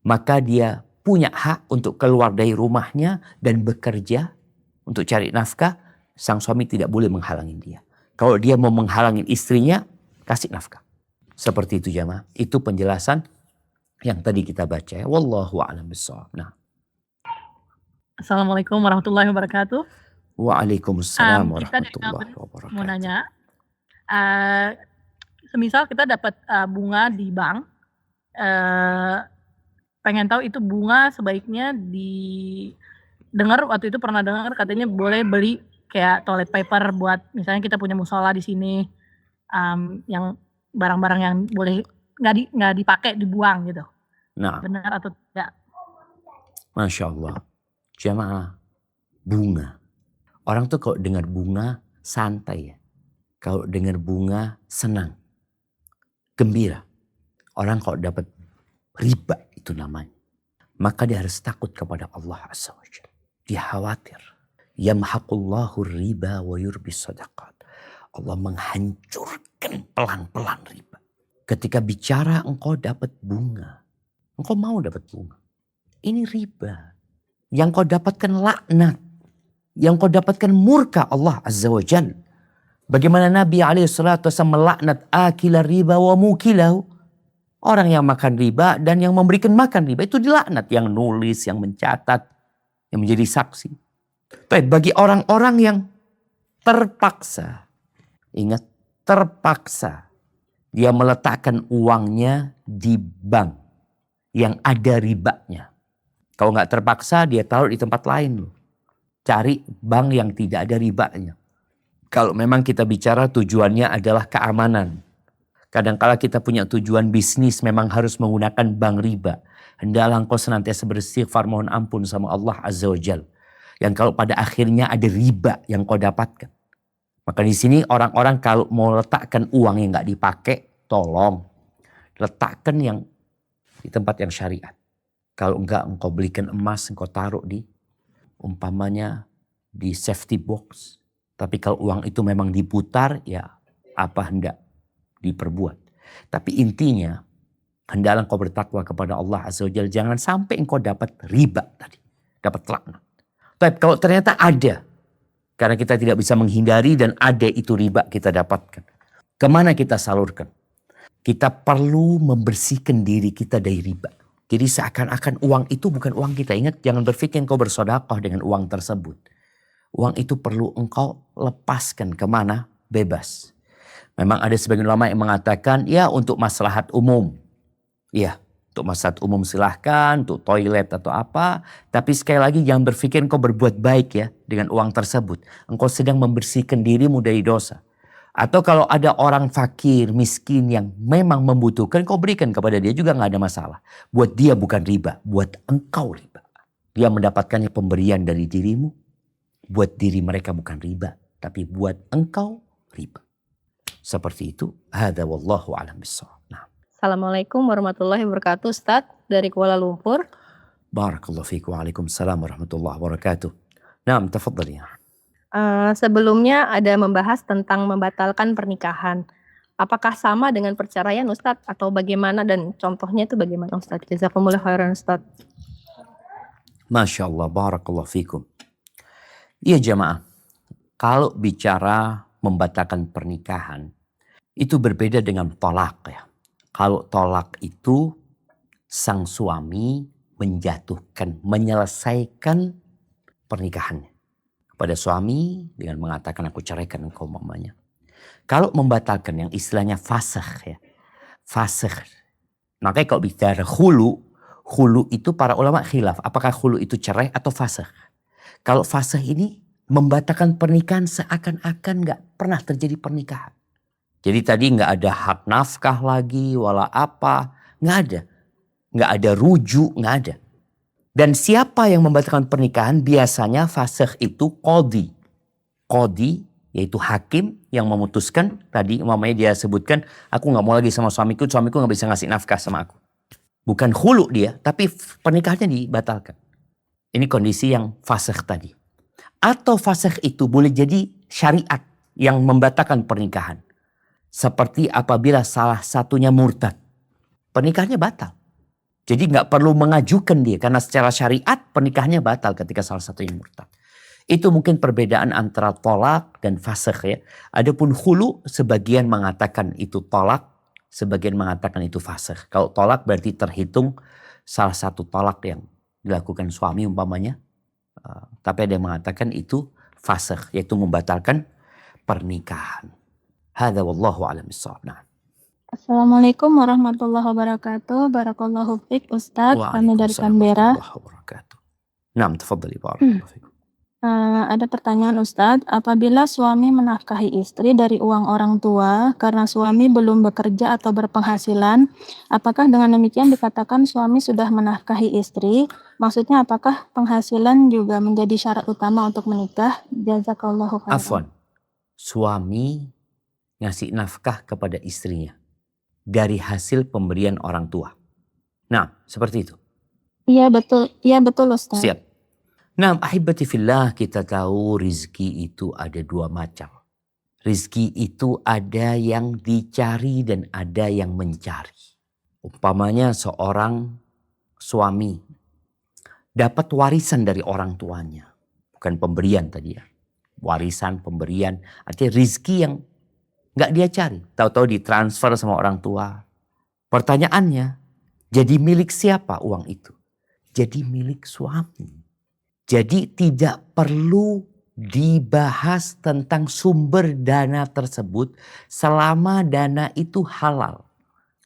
maka dia punya hak untuk keluar dari rumahnya dan bekerja untuk cari nafkah. Sang suami tidak boleh menghalangi dia. Kalau dia mau menghalangi istrinya, kasih nafkah. Seperti itu jamaah. Itu penjelasan yang tadi kita baca ya. Wallahu a'lam bishawab. Nah. Assalamualaikum warahmatullahi wabarakatuh. Waalaikumsalam Kita warahmatullahi mau wabarakatuh. nanya, semisal kita dapat bunga di bank, pengen tahu itu bunga sebaiknya dengar waktu itu pernah dengar katanya boleh beli kayak toilet paper buat misalnya kita punya musola di sini, yang barang-barang yang boleh nggak dipakai dibuang gitu. Nah, Benar atau tidak? Masya Allah. Jamaah, bunga. Orang tuh kalau dengar bunga santai ya. Kalau dengar bunga senang. Gembira. Orang kalau dapat riba itu namanya. Maka dia harus takut kepada Allah Azza wa Jalla. Dia khawatir. Yamhaqullahu riba wa yurbis sadaqat. Allah menghancurkan pelan-pelan riba. Ketika bicara engkau dapat bunga. Engkau mau dapat bunga. Ini riba. Yang kau dapatkan laknat. Yang kau dapatkan murka Allah Azza wa Jalla. Bagaimana Nabi SAW melaknat akila riba wa mukilahu. Orang yang makan riba dan yang memberikan makan riba itu dilaknat. Yang nulis, yang mencatat, yang menjadi saksi. Tapi bagi orang-orang yang terpaksa, ingat terpaksa, dia meletakkan uangnya di bank yang ada ribanya. Kalau nggak terpaksa, dia taruh di tempat lain loh. Cari bank yang tidak ada ribanya. Kalau memang kita bicara tujuannya adalah keamanan. Kadangkala kita punya tujuan bisnis memang harus menggunakan bank riba. Hendaklah engkau senantiasa beristighfar mohon ampun sama Allah Azza wa Jalla. Yang kalau pada akhirnya ada riba yang kau dapatkan. Maka di sini orang-orang kalau mau letakkan uang yang nggak dipakai, tolong letakkan yang di tempat yang syariat. Kalau enggak, engkau belikan emas, engkau taruh di umpamanya di safety box. Tapi kalau uang itu memang diputar, ya apa hendak diperbuat. Tapi intinya, hendaklah engkau bertakwa kepada Allah Azza wa Jalla. Jangan sampai engkau dapat riba tadi, dapat laknat. Tapi kalau ternyata ada, karena kita tidak bisa menghindari dan ada itu riba kita dapatkan. Kemana kita salurkan? Kita perlu membersihkan diri kita dari riba. Jadi seakan-akan uang itu bukan uang kita. Ingat, jangan berpikir engkau bersedekah dengan uang tersebut. Uang itu perlu engkau lepaskan kemana? Bebas. Memang ada sebagian ulama yang mengatakan, ya untuk maslahat umum. Ya, untuk maslahat umum silahkan, untuk toilet atau apa. Tapi sekali lagi jangan berpikir engkau berbuat baik ya dengan uang tersebut. Engkau sedang membersihkan dirimu dari dosa. Atau kalau ada orang fakir, miskin yang memang membutuhkan, kau berikan kepada dia juga gak ada masalah. Buat dia bukan riba, buat engkau riba. Dia mendapatkannya pemberian dari dirimu. Buat diri mereka bukan riba, tapi buat engkau riba. Seperti itu. Hadza wallahu a'lam bissawab. Nah. Assalamualaikum warahmatullahi wabarakatuh, Ustadz dari Kuala Lumpur. Barakallahu fiikum. Waalaikumsalam warahmatullahi wabarakatuh. Naam, tafadhali. Sebelumnya ada membahas tentang membatalkan pernikahan. Apakah sama dengan perceraian, Ustadz, atau bagaimana, dan contohnya itu bagaimana, Ustadz? Jazakumullah khairan, Ustadz. Masya Allah, barakallahu fiikum. Iya jamaah, kalau bicara membatalkan pernikahan, itu berbeda dengan tolak ya. Kalau tolak itu sang suami menjatuhkan, menyelesaikan pernikahannya kepada suami dengan mengatakan aku ceraikan engkau mamanya. Kalau membatalkan yang istilahnya fasakh ya. Fasakh. Makanya kalau bicara khulu itu para ulama khilaf. Apakah khulu itu cerai atau fasakh? Kalau fasakh ini membatalkan pernikahan seakan-akan gak pernah terjadi pernikahan. Jadi tadi nggak ada hak nafkah lagi, wala apa, nggak ada. Nggak ada rujuk, nggak ada. Dan siapa yang membatalkan pernikahan biasanya fasakh itu qadhi. Qadhi yaitu hakim yang memutuskan, tadi umpamanya dia sebutkan, aku nggak mau lagi sama suamiku nggak bisa ngasih nafkah sama aku. Bukan khulu dia, tapi pernikahannya dibatalkan. Ini kondisi yang fasakh tadi. Atau fasakh itu boleh jadi syariat yang membatalkan pernikahan. Seperti apabila salah satunya murtad. Pernikahannya batal. Jadi nggak perlu mengajukan dia. Karena secara syariat pernikahannya batal ketika salah satunya murtad. Itu mungkin perbedaan antara tolak dan fasakh ya. Adapun khulu sebagian mengatakan itu tolak. Sebagian mengatakan itu fasakh. Kalau tolak berarti terhitung salah satu tolak yang dilakukan suami umpamanya. Tapi ada yang mengatakan itu fasakh. Yaitu membatalkan pernikahan. Hadza wallahu a'lam bissawab. Nah. Assalamualaikum warahmatullahi wabarakatuh. Barakallahu fiik Ustadz. Kami dari Canberra. Naam, tafadhali barakallahu fiik. Ada pertanyaan Ustadz. Apabila suami menafkahi istri dari uang orang tua karena suami belum bekerja atau berpenghasilan, apakah dengan demikian dikatakan suami sudah menafkahi istri? Maksudnya apakah penghasilan juga menjadi syarat utama untuk menikah? Jazakallahu khairan. Afwan. Suami ngasih nafkah kepada istrinya dari hasil pemberian orang tua. Nah, seperti itu. Iya betul Ustaz. Siap. Nah, ahibati fillah, kita tahu rizki itu ada dua macam. Rizki itu ada yang dicari dan ada yang mencari. Umpamanya seorang suami dapat warisan dari orang tuanya. Bukan pemberian tadi ya. Warisan, pemberian. Artinya rizki yang nggak dia cari. Tahu-tahu ditransfer sama orang tua. Pertanyaannya, jadi milik siapa uang itu? Jadi milik suami. Jadi tidak perlu dibahas tentang sumber dana tersebut selama dana itu halal.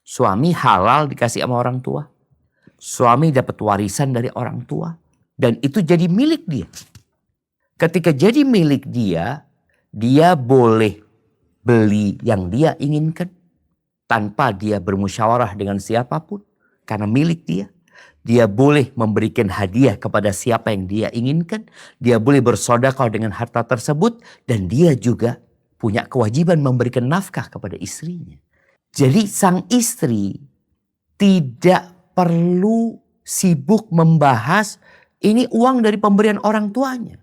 Suami halal dikasih sama orang tua. Suami dapat warisan dari orang tua. Dan itu jadi milik dia. Ketika jadi milik dia, dia boleh beli yang dia inginkan tanpa dia bermusyawarah dengan siapapun. Karena milik dia. Dia boleh memberikan hadiah kepada siapa yang dia inginkan. Dia boleh bersedekah dengan harta tersebut. Dan dia juga punya kewajiban memberikan nafkah kepada istrinya. Jadi sang istri tidak perlu sibuk membahas ini uang dari pemberian orang tuanya.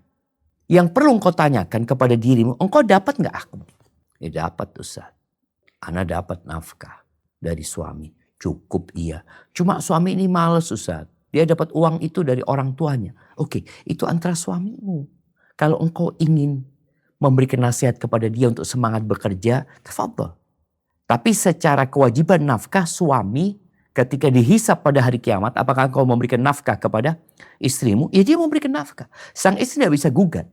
Yang perlu engkau tanyakan kepada dirimu, engkau dapat gak aku? Ya dapat Ustaz. Ana dapat nafkah dari suami. Cukup iya. Cuma suami ini males Ustaz. Dia dapat uang itu dari orang tuanya. Oke, itu antara suamimu. Kalau engkau ingin memberikan nasihat kepada dia untuk semangat bekerja, tafadhol. Tapi secara kewajiban nafkah suami ketika dihisap pada hari kiamat, apakah engkau memberikan nafkah kepada istrimu? Ya dia memberikan nafkah. Sang istri tidak bisa gugat.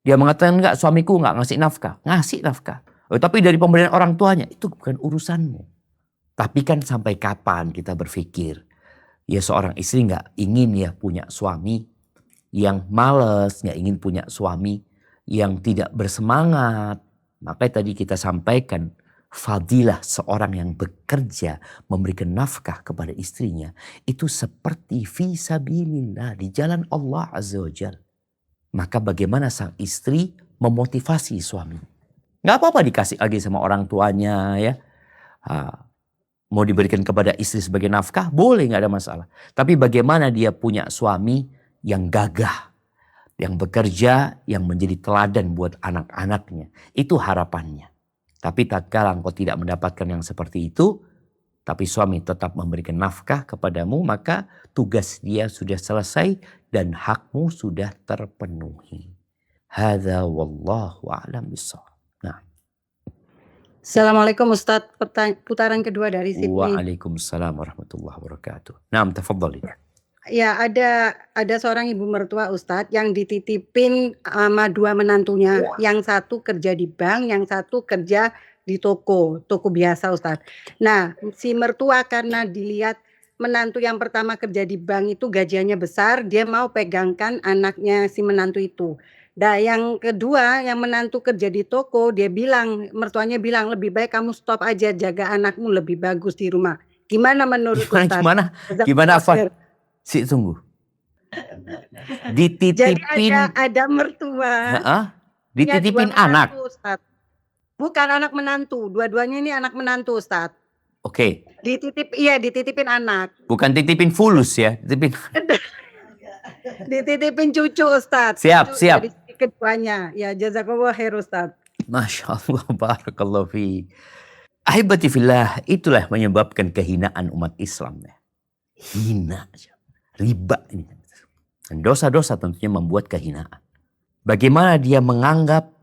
Dia mengatakan enggak, suamiku enggak ngasih nafkah. Ngasih nafkah. Oh, tapi dari pemberian orang tuanya, itu bukan urusanmu. Tapi kan sampai kapan kita berpikir, ya seorang istri nggak ingin ya punya suami yang malas, nggak ingin punya suami yang tidak bersemangat. Makanya tadi kita sampaikan fadilah seorang yang bekerja memberikan nafkah kepada istrinya itu seperti fisabilillah di jalan Allah Azza wa Jalla. Maka bagaimana sang istri memotivasi suami? Nggak apa-apa dikasih lagi sama orang tuanya ya. Mau diberikan kepada istri sebagai nafkah, boleh gak ada masalah. Tapi bagaimana dia punya suami yang gagah, yang bekerja, yang menjadi teladan buat anak-anaknya. Itu harapannya. Tapi tatkala engkau tidak mendapatkan yang seperti itu, tapi suami tetap memberikan nafkah kepadamu, maka tugas dia sudah selesai dan hakmu sudah terpenuhi. Hadza wallahu a'lam bishawab. Nah. Assalamualaikum Ustadz, putaran kedua dari Sydney. Waalaikumsalam warahmatullahi wabarakatuh. Naam, tafadhali. Ya, ada seorang ibu mertua Ustadz yang dititipin sama dua menantunya. Yang satu kerja di bank, yang satu kerja di toko biasa Ustadz. Nah, si mertua karena dilihat menantu yang pertama kerja di bank itu gajiannya besar, dia mau pegangkan anaknya si menantu itu. Nah, yang kedua yang menantu kerja di toko, mertuanya bilang lebih baik kamu stop aja jaga anakmu, lebih bagus di rumah. Gimana menurut Ustadz? Gimana Afan? Tunggu. Dititipin. Jadi ada mertua. Dititipin anak. Menantu, Ustadz. Bukan anak menantu, dua-duanya ini anak menantu Ustadz. Oke. Dititipin anak. Bukan titipin fulus ya, dititipin cucu Ustadz. Siap. Dari keduanya. Ya, jazakallah khair Ustadz. Masya Allah, barakallahu fi. Ahibati fillah, itulah menyebabkan kehinaan umat Islam. Hina. Riba ini. Dan dosa-dosa tentunya membuat kehinaan. Bagaimana dia menganggap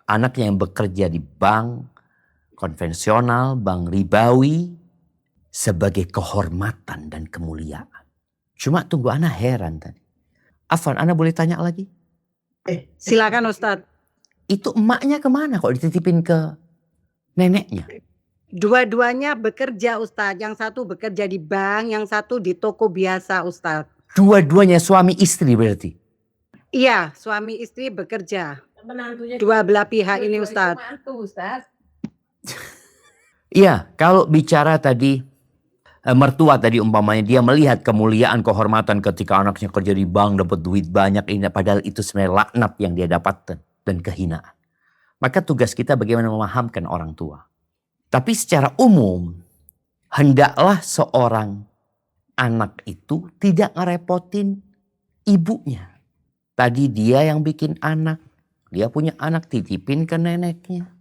anaknya yang bekerja di bank konvensional, bank ribawi sebagai kehormatan dan kemuliaan. Cuma tunggu, ana heran tadi. Afan, ana boleh tanya lagi? Silakan Ustadz. Itu emaknya kemana kok dititipin ke neneknya? Dua-duanya bekerja Ustadz. Yang satu bekerja di bank, yang satu di toko biasa Ustadz. Dua-duanya suami istri berarti? Iya, suami istri bekerja. Menantunya Dua belah pihak ini Ustadz. Iya, kalau bicara tadi mertua tadi umpamanya dia melihat kemuliaan, kehormatan ketika anaknya kerja di bank dapat duit banyak, ini padahal itu sebenarnya laknat yang dia dapatkan dan kehinaan. Maka tugas kita bagaimana memahamkan orang tua. Tapi secara umum hendaklah seorang anak itu tidak ngerepotin ibunya. Tadi dia yang bikin anak, dia punya anak titipin ke neneknya.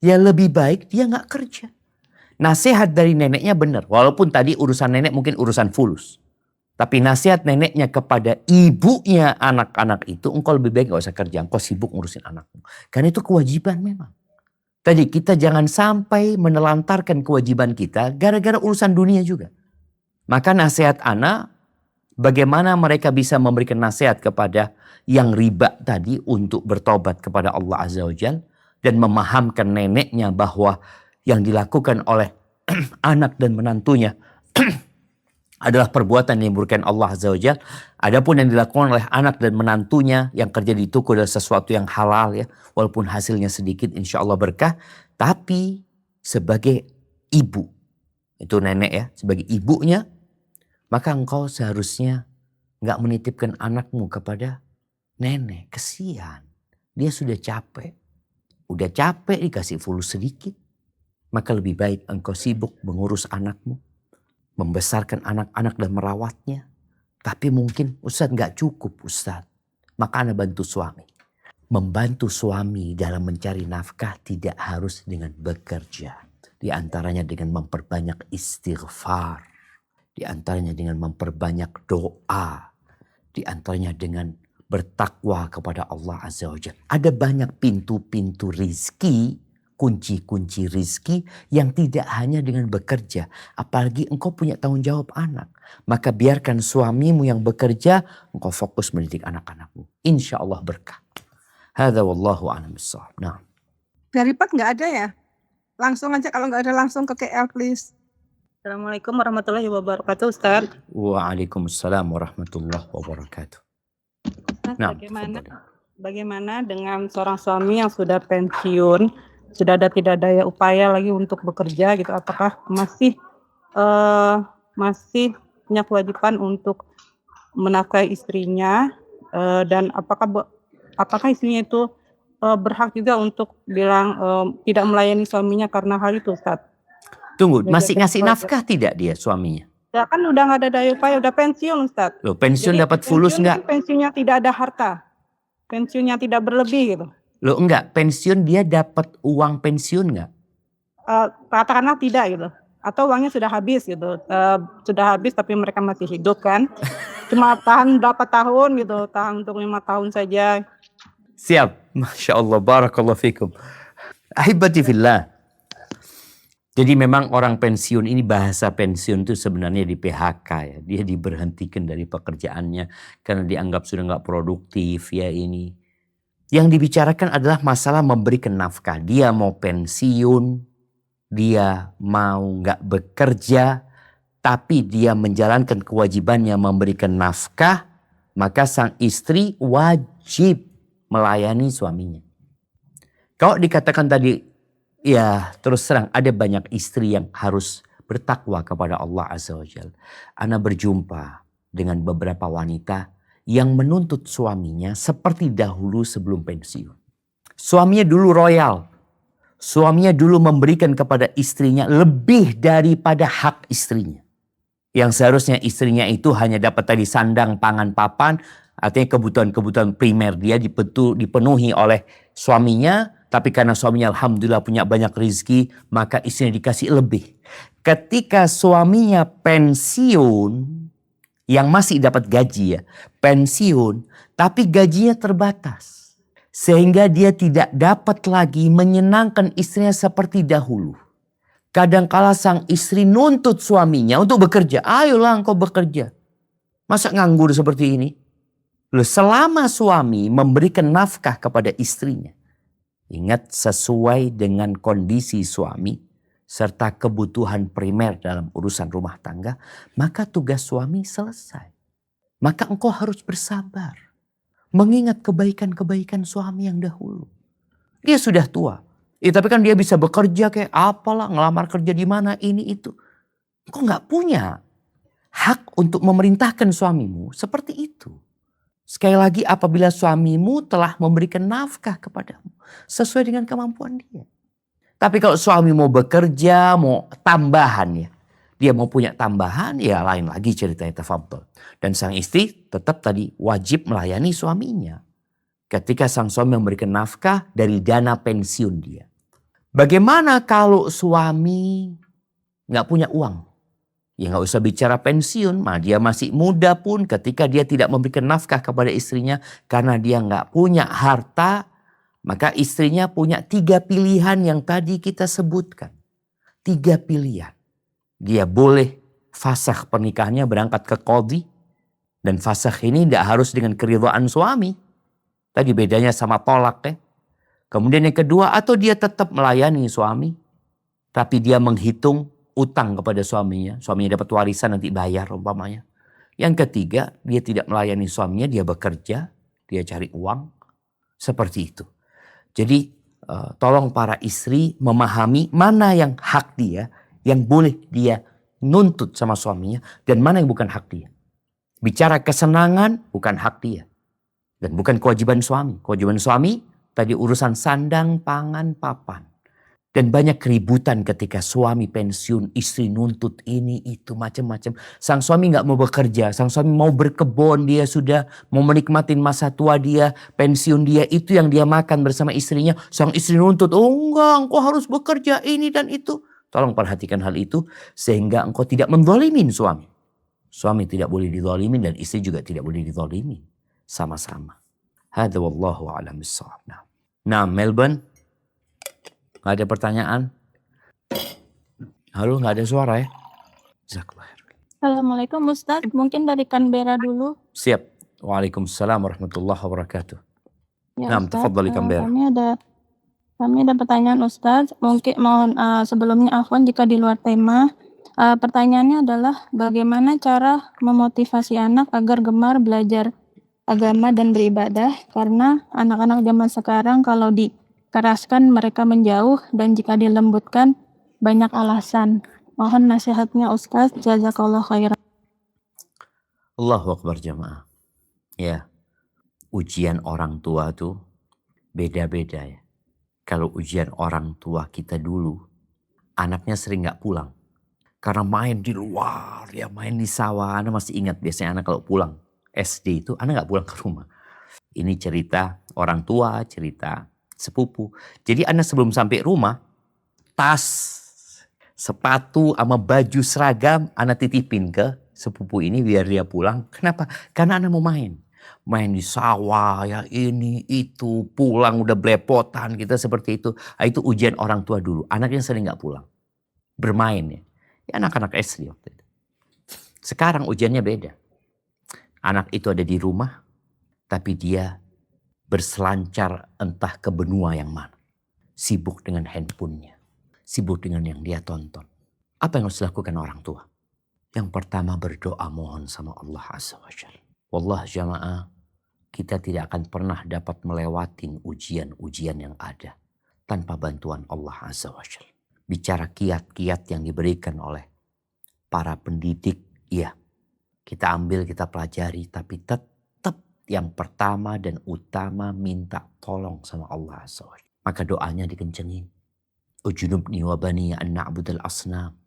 Ya lebih baik dia nggak kerja. Nasihat dari neneknya benar. Walaupun tadi urusan nenek mungkin urusan fulus. Tapi nasihat neneknya kepada ibunya anak-anak itu, engkau lebih baik gak usah kerja. Engkau sibuk ngurusin anakmu. Karena itu kewajiban memang. Tadi kita jangan sampai menelantarkan kewajiban kita gara-gara urusan dunia juga. Maka nasihat anak, Bagaimana mereka bisa memberikan nasihat kepada yang riba tadi untuk bertobat kepada Allah Azza wa Jalla dan memahamkan neneknya bahwa yang dilakukan oleh anak dan menantunya adalah perbuatan yang dimuliakan Allah Azza wa Jalla. Adapun yang dilakukan oleh anak dan menantunya yang kerja di toko adalah sesuatu yang halal ya, walaupun hasilnya sedikit insya Allah berkah. Tapi sebagai ibu, itu nenek ya, sebagai ibunya, maka engkau seharusnya nggak menitipkan anakmu kepada nenek. Kesian, dia sudah capek, dikasih fulus sedikit. Maka lebih baik engkau sibuk mengurus anakmu, membesarkan anak-anak dan merawatnya. Tapi mungkin Ustadz nggak cukup Ustadz. Maka Anda bantu suami. Membantu suami dalam mencari nafkah tidak harus dengan bekerja. Di antaranya dengan memperbanyak istighfar. Di antaranya dengan memperbanyak doa. Di antaranya dengan bertakwa kepada Allah Azza wa Jalla. Ada banyak pintu-pintu rizki, kunci-kunci rizki yang tidak hanya dengan bekerja. Apalagi engkau punya tanggung jawab anak. Maka biarkan suamimu yang bekerja, engkau fokus mendidik anak-anakmu. Insya Allah berkah. Hadza wallahu a'lam bissawab. Nah. Dari Pak nggak ada ya? Langsung aja, kalau nggak ada langsung ke KL please. Assalamualaikum warahmatullahi wabarakatuh, Ustaz. Waalaikumsalam warahmatullahi wabarakatuh. Ustaz, Nah, bagaimana dengan seorang suami yang sudah pensiun, sudah tidak daya upaya lagi untuk bekerja gitu, apakah masih punya kewajiban untuk menafkahi istrinya, dan apakah istrinya itu berhak juga untuk bilang tidak melayani suaminya karena hal itu, Ustaz? Tunggu, masih ngasih nafkah tidak dia suaminya? Ya kan udah nggak ada daya upaya, udah pensiun, Ustaz. Loh, pensiun Jadi, dapat fulus nggak? Pensiunnya tidak ada harta, pensiunnya tidak berlebih gitu. Loh enggak, pensiun dia dapat uang pensiun nggak? Katakanlah tidak gitu, atau uangnya sudah habis gitu, sudah habis tapi mereka masih hidup kan, cuma tahan berapa tahun gitu, tahan untuk 5 tahun saja. Siap, Masya Allah, barakallahu fikum. Ahibati fillah. Jadi memang orang pensiun ini, bahasa pensiun itu sebenarnya di PHK ya. Dia diberhentikan dari pekerjaannya karena dianggap sudah nggak produktif ya ini. Yang dibicarakan adalah masalah memberikan nafkah. Dia mau pensiun, dia mau nggak bekerja, tapi dia menjalankan kewajibannya memberikan nafkah, maka sang istri wajib melayani suaminya. Kalau dikatakan tadi, ya terus terang ada banyak istri yang harus bertakwa kepada Allah Azza wa Jalla. Ana berjumpa dengan beberapa wanita yang menuntut suaminya seperti dahulu sebelum pensiun. Suaminya dulu royal. Suaminya dulu memberikan kepada istrinya lebih daripada hak istrinya. Yang seharusnya istrinya itu hanya dapat tadi sandang, pangan, papan. Artinya kebutuhan-kebutuhan primer dia dipenuhi oleh suaminya. Tapi karena suaminya alhamdulillah punya banyak rezeki, maka istrinya dikasih lebih. Ketika suaminya pensiun, yang masih dapat gaji ya, pensiun, tapi gajinya terbatas. Sehingga dia tidak dapat lagi menyenangkan istrinya seperti dahulu. Kadangkala sang istri nuntut suaminya untuk bekerja. Ayolah engkau bekerja. Masa nganggur seperti ini? Loh, selama suami memberikan nafkah kepada istrinya, ingat sesuai dengan kondisi suami serta kebutuhan primer dalam urusan rumah tangga, maka tugas suami selesai. Maka engkau harus bersabar. Mengingat kebaikan-kebaikan suami yang dahulu. Dia sudah tua. Tapi kan dia bisa bekerja kayak apalah, ngelamar kerja di mana, ini itu. Engkau gak punya hak untuk memerintahkan suamimu seperti itu. Sekali lagi apabila suamimu telah memberikan nafkah kepadamu sesuai dengan kemampuan dia. Tapi kalau suami mau bekerja, mau tambahan ya. Dia mau punya tambahan ya lain lagi ceritanya, tafadhol. Dan sang istri tetap tadi wajib melayani suaminya. Ketika sang suami memberikan nafkah dari dana pensiun dia. Bagaimana kalau suami gak punya uang? Ya gak usah bicara pensiun, dia masih muda pun ketika dia tidak memberikan nafkah kepada istrinya karena dia gak punya harta, maka istrinya punya 3 pilihan yang tadi kita sebutkan. 3 pilihan. Dia boleh fasakh pernikahannya, berangkat ke qadhi, Dan fasakh ini tidak harus dengan keridhaan suami. Tadi bedanya sama tolak ya. Kemudian yang kedua, atau dia tetap melayani suami, tapi dia menghitung utang kepada suaminya. Suaminya dapat warisan nanti bayar umpamanya. Yang ketiga, dia tidak melayani suaminya, dia bekerja, dia cari uang. Seperti itu. Jadi tolong para istri memahami mana yang hak dia, yang boleh dia nuntut sama suaminya, dan mana yang bukan hak dia. Bicara kesenangan bukan hak dia. Dan bukan kewajiban suami. Kewajiban suami tadi urusan sandang, pangan, papan. Dan banyak keributan ketika suami pensiun, istri nuntut ini, itu, macam-macam. Sang suami nggak mau bekerja, sang suami mau berkebun, dia sudah mau menikmati masa tua dia, pensiun dia, itu yang dia makan bersama istrinya. Sang istri nuntut, oh enggak, engkau harus bekerja ini dan itu. Tolong perhatikan hal itu, sehingga engkau tidak menzalimin suami. Suami tidak boleh dizalimin dan istri juga tidak boleh dizalimin. Sama-sama. Hadza wallahu a'lam bissawab. Nah, Melbourne. Gak ada pertanyaan? Halo, gak ada suara ya? Jazakallah khair. Assalamualaikum Ustadz, mungkin dari Canberra dulu. Siap. Waalaikumsalam warahmatullahi wabarakatuh. Ya, Nah, Ustadz, tafadhali Canberra. kami ada pertanyaan Ustadz. Mungkin mohon sebelumnya afwan jika di luar tema. Pertanyaannya adalah bagaimana cara memotivasi anak agar gemar belajar agama dan beribadah, karena anak-anak zaman sekarang kalau dikeraskan mereka menjauh dan jika dilembutkan banyak alasan. Mohon nasihatnya Ustadz, jazakallah khairan. Allahu Akbar jamaah. Ya, ujian orang tua tuh beda-beda ya. Kalau ujian orang tua kita dulu, anaknya sering gak pulang. Karena main di luar, ya main di sawah. Anda masih ingat biasanya anak kalau pulang SD itu, anak gak pulang ke rumah. Ini cerita orang tua, cerita sepupu. Jadi anak sebelum sampai rumah, tas, sepatu sama baju seragam anak titipin ke sepupu ini biar dia pulang. Kenapa? Karena anak mau main. Main di sawah, ya ini, itu, pulang udah belepotan kita seperti itu. Itu ujian orang tua dulu. Anaknya sering gak pulang. Bermain ya. Anak-anak SD waktu itu. Sekarang ujiannya beda. Anak itu ada di rumah, tapi dia berselancar entah ke benua yang mana. Sibuk dengan handphonenya. Sibuk dengan yang dia tonton. Apa yang harus dilakukan orang tua? Yang pertama berdoa mohon sama Allah Azza wa Jalla. Wallah jamaah, kita tidak akan pernah dapat melewatin ujian-ujian yang ada tanpa bantuan Allah Azza wa Jalla. Bicara kiat-kiat yang diberikan oleh para pendidik, iya. Kita ambil, kita pelajari, tapi tetap yang pertama dan utama minta tolong sama Allah Azza wa Jalla. Maka doanya dikencengin. Ujunubni wa bani an na'budal asnam.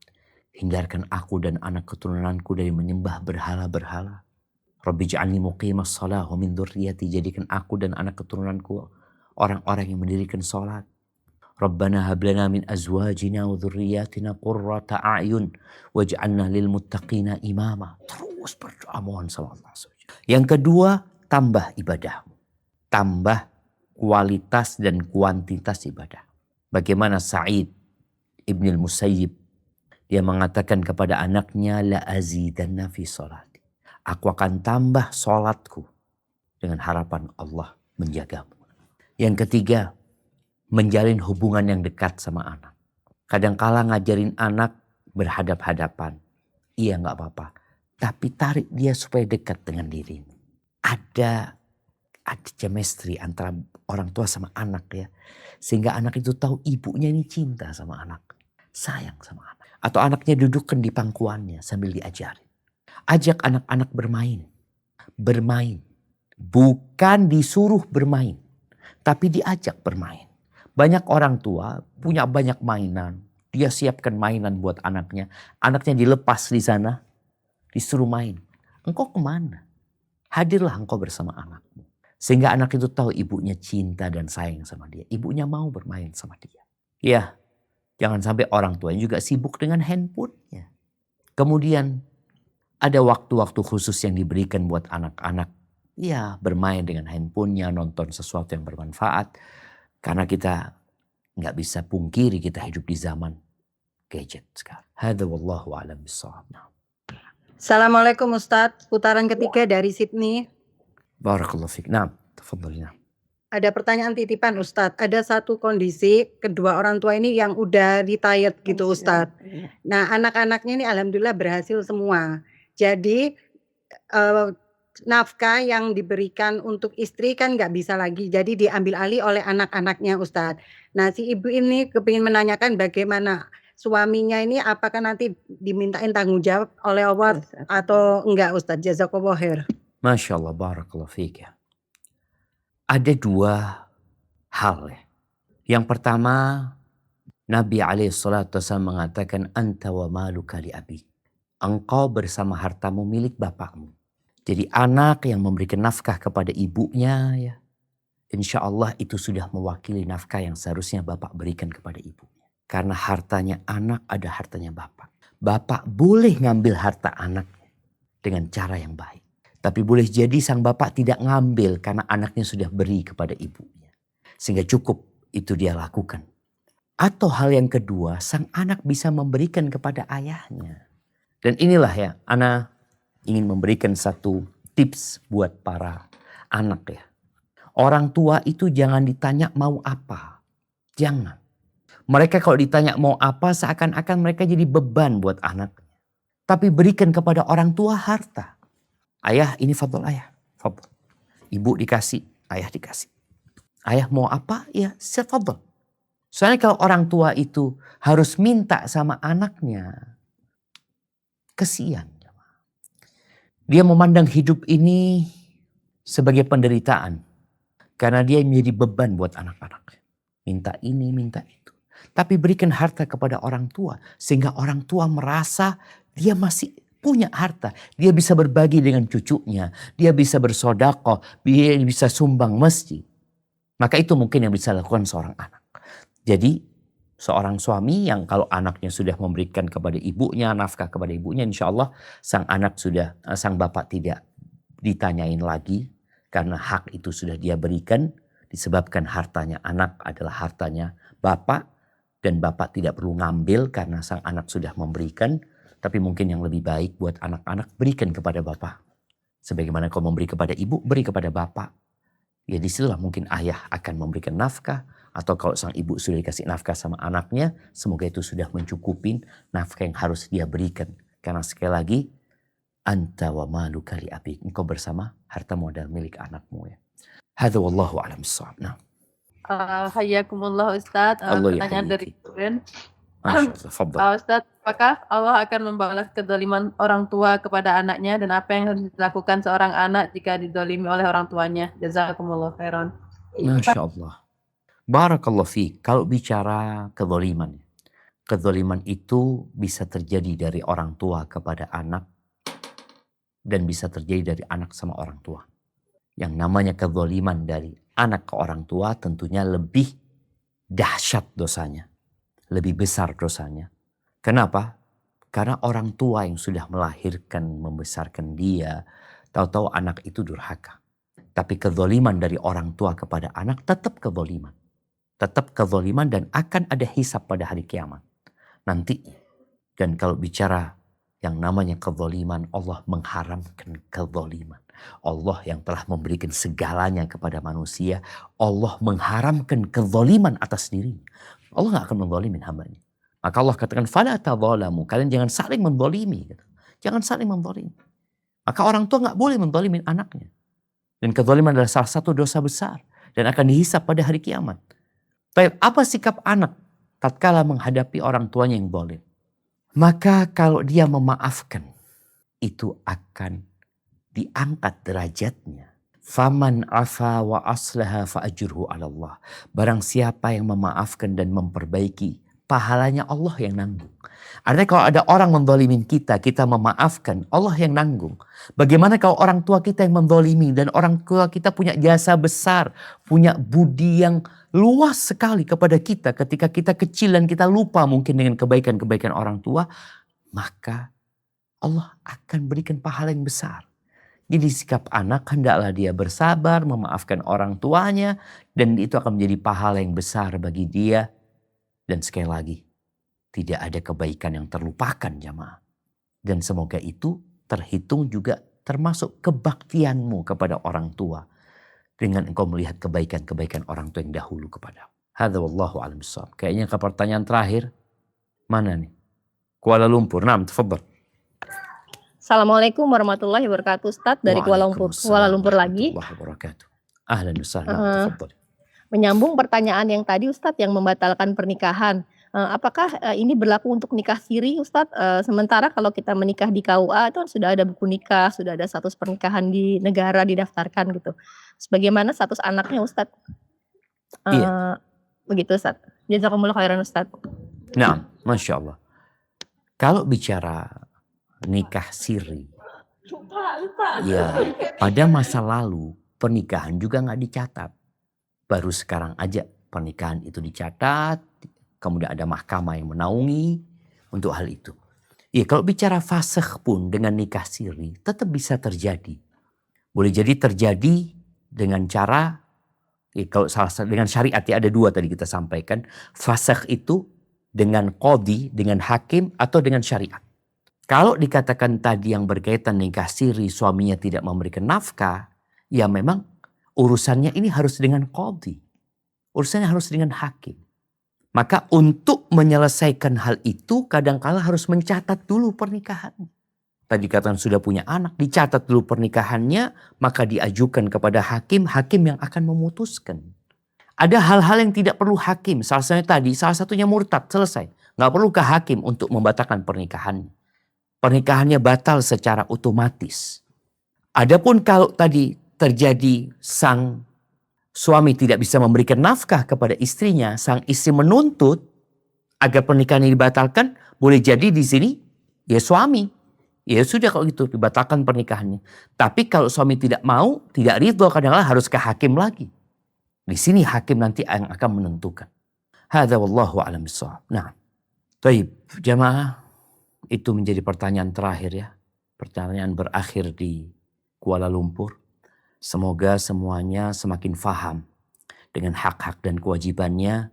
Hindarkan aku dan anak keturunanku dari menyembah berhala-berhala. Rabbi ja'alni muqimas salah wa min dzurriyyati. Jadikan aku dan anak keturunanku orang-orang yang mendirikan salat. Rabbana hablana min azwajina wa dzurriyyatina qurrata a'yun waj'alna lil muttaqina imama. Terus berdoa mohon sama Allah. Yang kedua, tambah ibadah. Tambah kualitas dan kuantitas ibadah. Bagaimana Sa'id Ibn al-Musayyib, dia mengatakan kepada anaknya, la azidanna fi salati. Aku akan tambah salatku dengan harapan Allah menjagamu. Yang ketiga, menjalin hubungan yang dekat sama anak. Kadangkala ngajarin anak berhadap-hadapan. Iya gak apa-apa. Tapi tarik dia supaya dekat dengan dirimu. Ada chemistry antara orang tua sama anak ya. Sehingga anak itu tahu ibunya ini cinta sama anak. Sayang sama anak. Atau anaknya dudukkan di pangkuannya sambil diajarin. Ajak anak-anak bermain. Bermain. Bukan disuruh bermain. Tapi diajak bermain. Banyak orang tua punya banyak mainan. Dia siapkan mainan buat anaknya. Anaknya dilepas di sana. Disuruh main. Engkau kemana? Hadirlah engkau bersama anakmu. Sehingga anak itu tahu ibunya cinta dan sayang sama dia. Ibunya mau bermain sama dia. Ya, jangan sampai orang tuanya juga sibuk dengan handphonenya. Kemudian ada waktu-waktu khusus yang diberikan buat anak-anak. Ya, bermain dengan handphonenya, nonton sesuatu yang bermanfaat. Karena kita nggak bisa pungkiri kita hidup di zaman gadget sekarang. Hadza wallahu a'lam bissawab. Assalamualaikum Ustadz, putaran ketiga dari Sydney. Barakallahu fiik. Naam, tafadhali. Naam. Ada pertanyaan titipan Ustadz. Ada satu kondisi kedua orang tua ini yang udah retired gitu Ustadz. Nah anak-anaknya ini alhamdulillah berhasil semua. Jadi nafkah yang diberikan untuk istri kan nggak bisa lagi. Jadi diambil alih oleh anak-anaknya Ustadz. Nah si ibu ini kepingin menanyakan bagaimana suaminya ini apakah nanti dimintain tanggung jawab oleh Allah atau enggak Ustadz? Jazakallah khair. Masya Allah, barakallahu fiik ya. Ada dua hal ya. Yang pertama, Nabi SAW mengatakan, Anta wa maluka li abik. Engkau bersama hartamu milik bapakmu. Jadi anak yang memberikan nafkah kepada ibunya ya, insya Allah itu sudah mewakili nafkah yang seharusnya bapak berikan kepada ibunya. Karena hartanya anak ada hartanya bapak. Bapak boleh ngambil harta anaknya dengan cara yang baik. Tapi boleh jadi sang bapak tidak ngambil karena anaknya sudah beri kepada ibunya. Sehingga cukup itu dia lakukan. Atau hal yang kedua, sang anak bisa memberikan kepada ayahnya. Dan inilah ya, Ana ingin memberikan satu tips buat para anak ya. Orang tua itu jangan ditanya mau apa. Jangan. Mereka kalau ditanya mau apa seakan-akan mereka jadi beban buat anaknya. Tapi berikan kepada orang tua harta. Ayah ini fadl ayah. Fadl. Ibu dikasih, ayah dikasih. Ayah mau apa? Ya fadl. Soalnya kalau orang tua itu harus minta sama anaknya. Kesian. Dia memandang hidup ini sebagai penderitaan. Karena dia menjadi beban buat anak-anaknya. Minta ini, minta itu. Tapi berikan harta kepada orang tua. Sehingga orang tua merasa dia masih punya harta. Dia bisa berbagi dengan cucunya. Dia bisa bersedekah. Dia bisa sumbang masjid. Maka itu mungkin yang bisa lakukan seorang anak. Jadi seorang suami yang kalau anaknya sudah memberikan kepada ibunya, nafkah kepada ibunya, insya Allah sang bapak tidak ditanyain lagi. Karena hak itu sudah dia berikan. Disebabkan hartanya anak adalah hartanya bapak. Dan bapak tidak perlu ngambil karena sang anak sudah memberikan. Tapi mungkin yang lebih baik buat anak-anak berikan kepada bapak. Sebagaimana kau memberi kepada ibu, beri kepada bapak. Ya disitulah mungkin ayah akan memberikan nafkah. Atau kalau sang ibu sudah dikasih nafkah sama anaknya. Semoga itu sudah mencukupin nafkah yang harus dia berikan. Karena sekali lagi. Anta wa maluka li abik. Engkau bersama harta modal milik anakmu ya. Hadza wallahu a'lam bissawab. Nah. Hayakumullah Ustadz. Allah Pertanyaan dari yahyiki. Turen. Masya Allah. Ustadz, apakah Allah akan membalas kezaliman orang tua kepada anaknya dan apa yang harus dilakukan seorang anak jika dizalimi oleh orang tuanya? Jazakumullah khairan. Masya Allah. Barakallahu fiik. Kalau bicara kezaliman. Kezaliman itu bisa terjadi dari orang tua kepada anak. Dan bisa terjadi dari anak sama orang tua. Yang namanya kezaliman dari anak ke orang tua tentunya lebih dahsyat dosanya. Lebih besar dosanya. Kenapa? Karena orang tua yang sudah melahirkan, membesarkan dia. Tahu-tahu anak itu durhaka. Tapi kezaliman dari orang tua kepada anak tetap kezaliman. Tetap kezaliman dan akan ada hisab pada hari kiamat. Nanti. Dan kalau bicara yang namanya kezaliman, Allah mengharamkan kezaliman. Allah yang telah memberikan segalanya kepada manusia, Allah mengharamkan kezaliman atas dirinya. Allah gak akan menzalimin hambanya. Maka Allah katakan, fala tadzalamu, kalian jangan saling menzalimi. Jangan saling menzalimi. Maka orang tua gak boleh menzalimin anaknya. Dan kezaliman adalah salah satu dosa besar. Dan akan dihisab pada hari kiamat. Tapi apa sikap anak tatkala menghadapi orang tuanya yang zalim? Maka kalau dia memaafkan, itu akan diangkat derajatnya. Faman afa wa aslaha fa ajruhu 'ala Allah. Barang siapa yang memaafkan dan memperbaiki, pahalanya Allah yang nanggung. Artinya kalau ada orang menzalimin kita, kita memaafkan, Allah yang nanggung. Bagaimana kalau orang tua kita yang menzalimi dan orang tua kita punya jasa besar, punya budi yang luas sekali kepada kita ketika kita kecil dan kita lupa mungkin dengan kebaikan-kebaikan orang tua, maka Allah akan berikan pahala yang besar. Jadi sikap anak hendaklah dia bersabar, memaafkan orang tuanya, dan itu akan menjadi pahala yang besar bagi dia. Dan sekali lagi, tidak ada kebaikan yang terlupakan jamaah. Dan semoga itu terhitung juga termasuk kebaktianmu kepada orang tua dengan engkau melihat kebaikan-kebaikan orang tua yang dahulu kepada. Hadza wallahu a'lam bissawab. Kayaknya ke pertanyaan terakhir. Mana nih? Kuala Lumpur. Naam, tafadhal. Assalamualaikum warahmatullahi wabarakatuh, Ustadz dari Kuala Lumpur. Kuala Lumpur lagi. Waalaikumsalam warahmatullahi wabarakatuh. Ahlan wa sahlan. Tafadhal. Menyambung pertanyaan yang tadi Ustadz yang membatalkan pernikahan. Apakah ini berlaku untuk nikah siri Ustadz? Sementara kalau kita menikah di KUA itu kan sudah ada buku nikah, sudah ada status pernikahan di negara didaftarkan gitu. Sebagaimana status anaknya Ustadz? Iya. Begitu Ustadz. Jazakumullah khairan Ustadz. Nah, Masya Allah. Kalau bicara nikah siri, ya pada masa lalu pernikahan juga nggak dicatat. Baru sekarang aja pernikahan itu dicatat, kemudian ada mahkamah yang menaungi untuk hal itu. Ya kalau bicara fasakh pun dengan nikah siri tetap bisa terjadi. Boleh jadi terjadi dengan cara, ya kalau dengan syariat ya ada dua tadi kita sampaikan. Fasakh itu dengan qadhi, dengan hakim atau dengan syariat. Kalau dikatakan tadi yang berkaitan nikah siri suaminya tidak memberikan nafkah, ya memang urusannya ini harus dengan qadhi. Urusannya harus dengan hakim. Maka untuk menyelesaikan hal itu kadang-kala harus mencatat dulu pernikahan. Tadi katakan sudah punya anak, dicatat dulu pernikahannya, maka diajukan kepada hakim, hakim yang akan memutuskan. Ada hal-hal yang tidak perlu hakim, salah satunya murtad, selesai. Nggak perlu ke hakim untuk membatalkan pernikahannya. Pernikahannya batal secara otomatis. Adapun kalau tadi terjadi sang suami tidak bisa memberikan nafkah kepada istrinya, sang istri menuntut agar pernikahan ini dibatalkan, boleh jadi di sini ya suami. Ya sudah kalau gitu dibatalkan pernikahannya. Tapi kalau suami tidak mau, tidak ridho, kadang-kadang harus ke hakim lagi. Di sini hakim nanti yang akan menentukan. Hadza wallahu a'lam bissawab. Nah, baik jamaah, itu menjadi pertanyaan terakhir ya. Pertanyaan berakhir di Kuala Lumpur. Semoga semuanya semakin faham dengan hak-hak dan kewajibannya.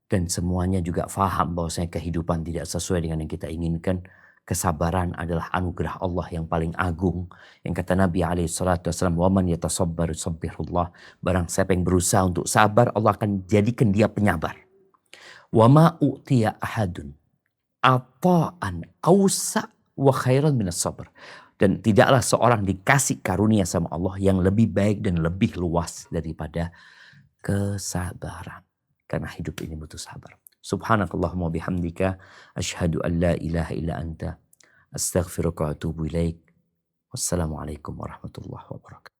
Dan semuanya juga faham bahwasanya kehidupan tidak sesuai dengan yang kita inginkan. Kesabaran adalah anugerah Allah yang paling agung. Yang kata Nabi SAW, "Waman yatasabbar yusabbihullah." Barang siapa yang berusaha untuk sabar, Allah akan jadikan dia penyabar. "Wama u'tiya ahadun ata'an awsa' wa khairan minas sabr." Dan tidaklah seorang dikasih karunia sama Allah yang lebih baik dan lebih luas daripada kesabaran. Karena hidup ini butuh sabar. Subhanakallahumma bihamdika asyhadu an la ilaha illa anta astaghfiruka wa atubu ilaik. Wassalamualaikum warahmatullahi wabarakatuh.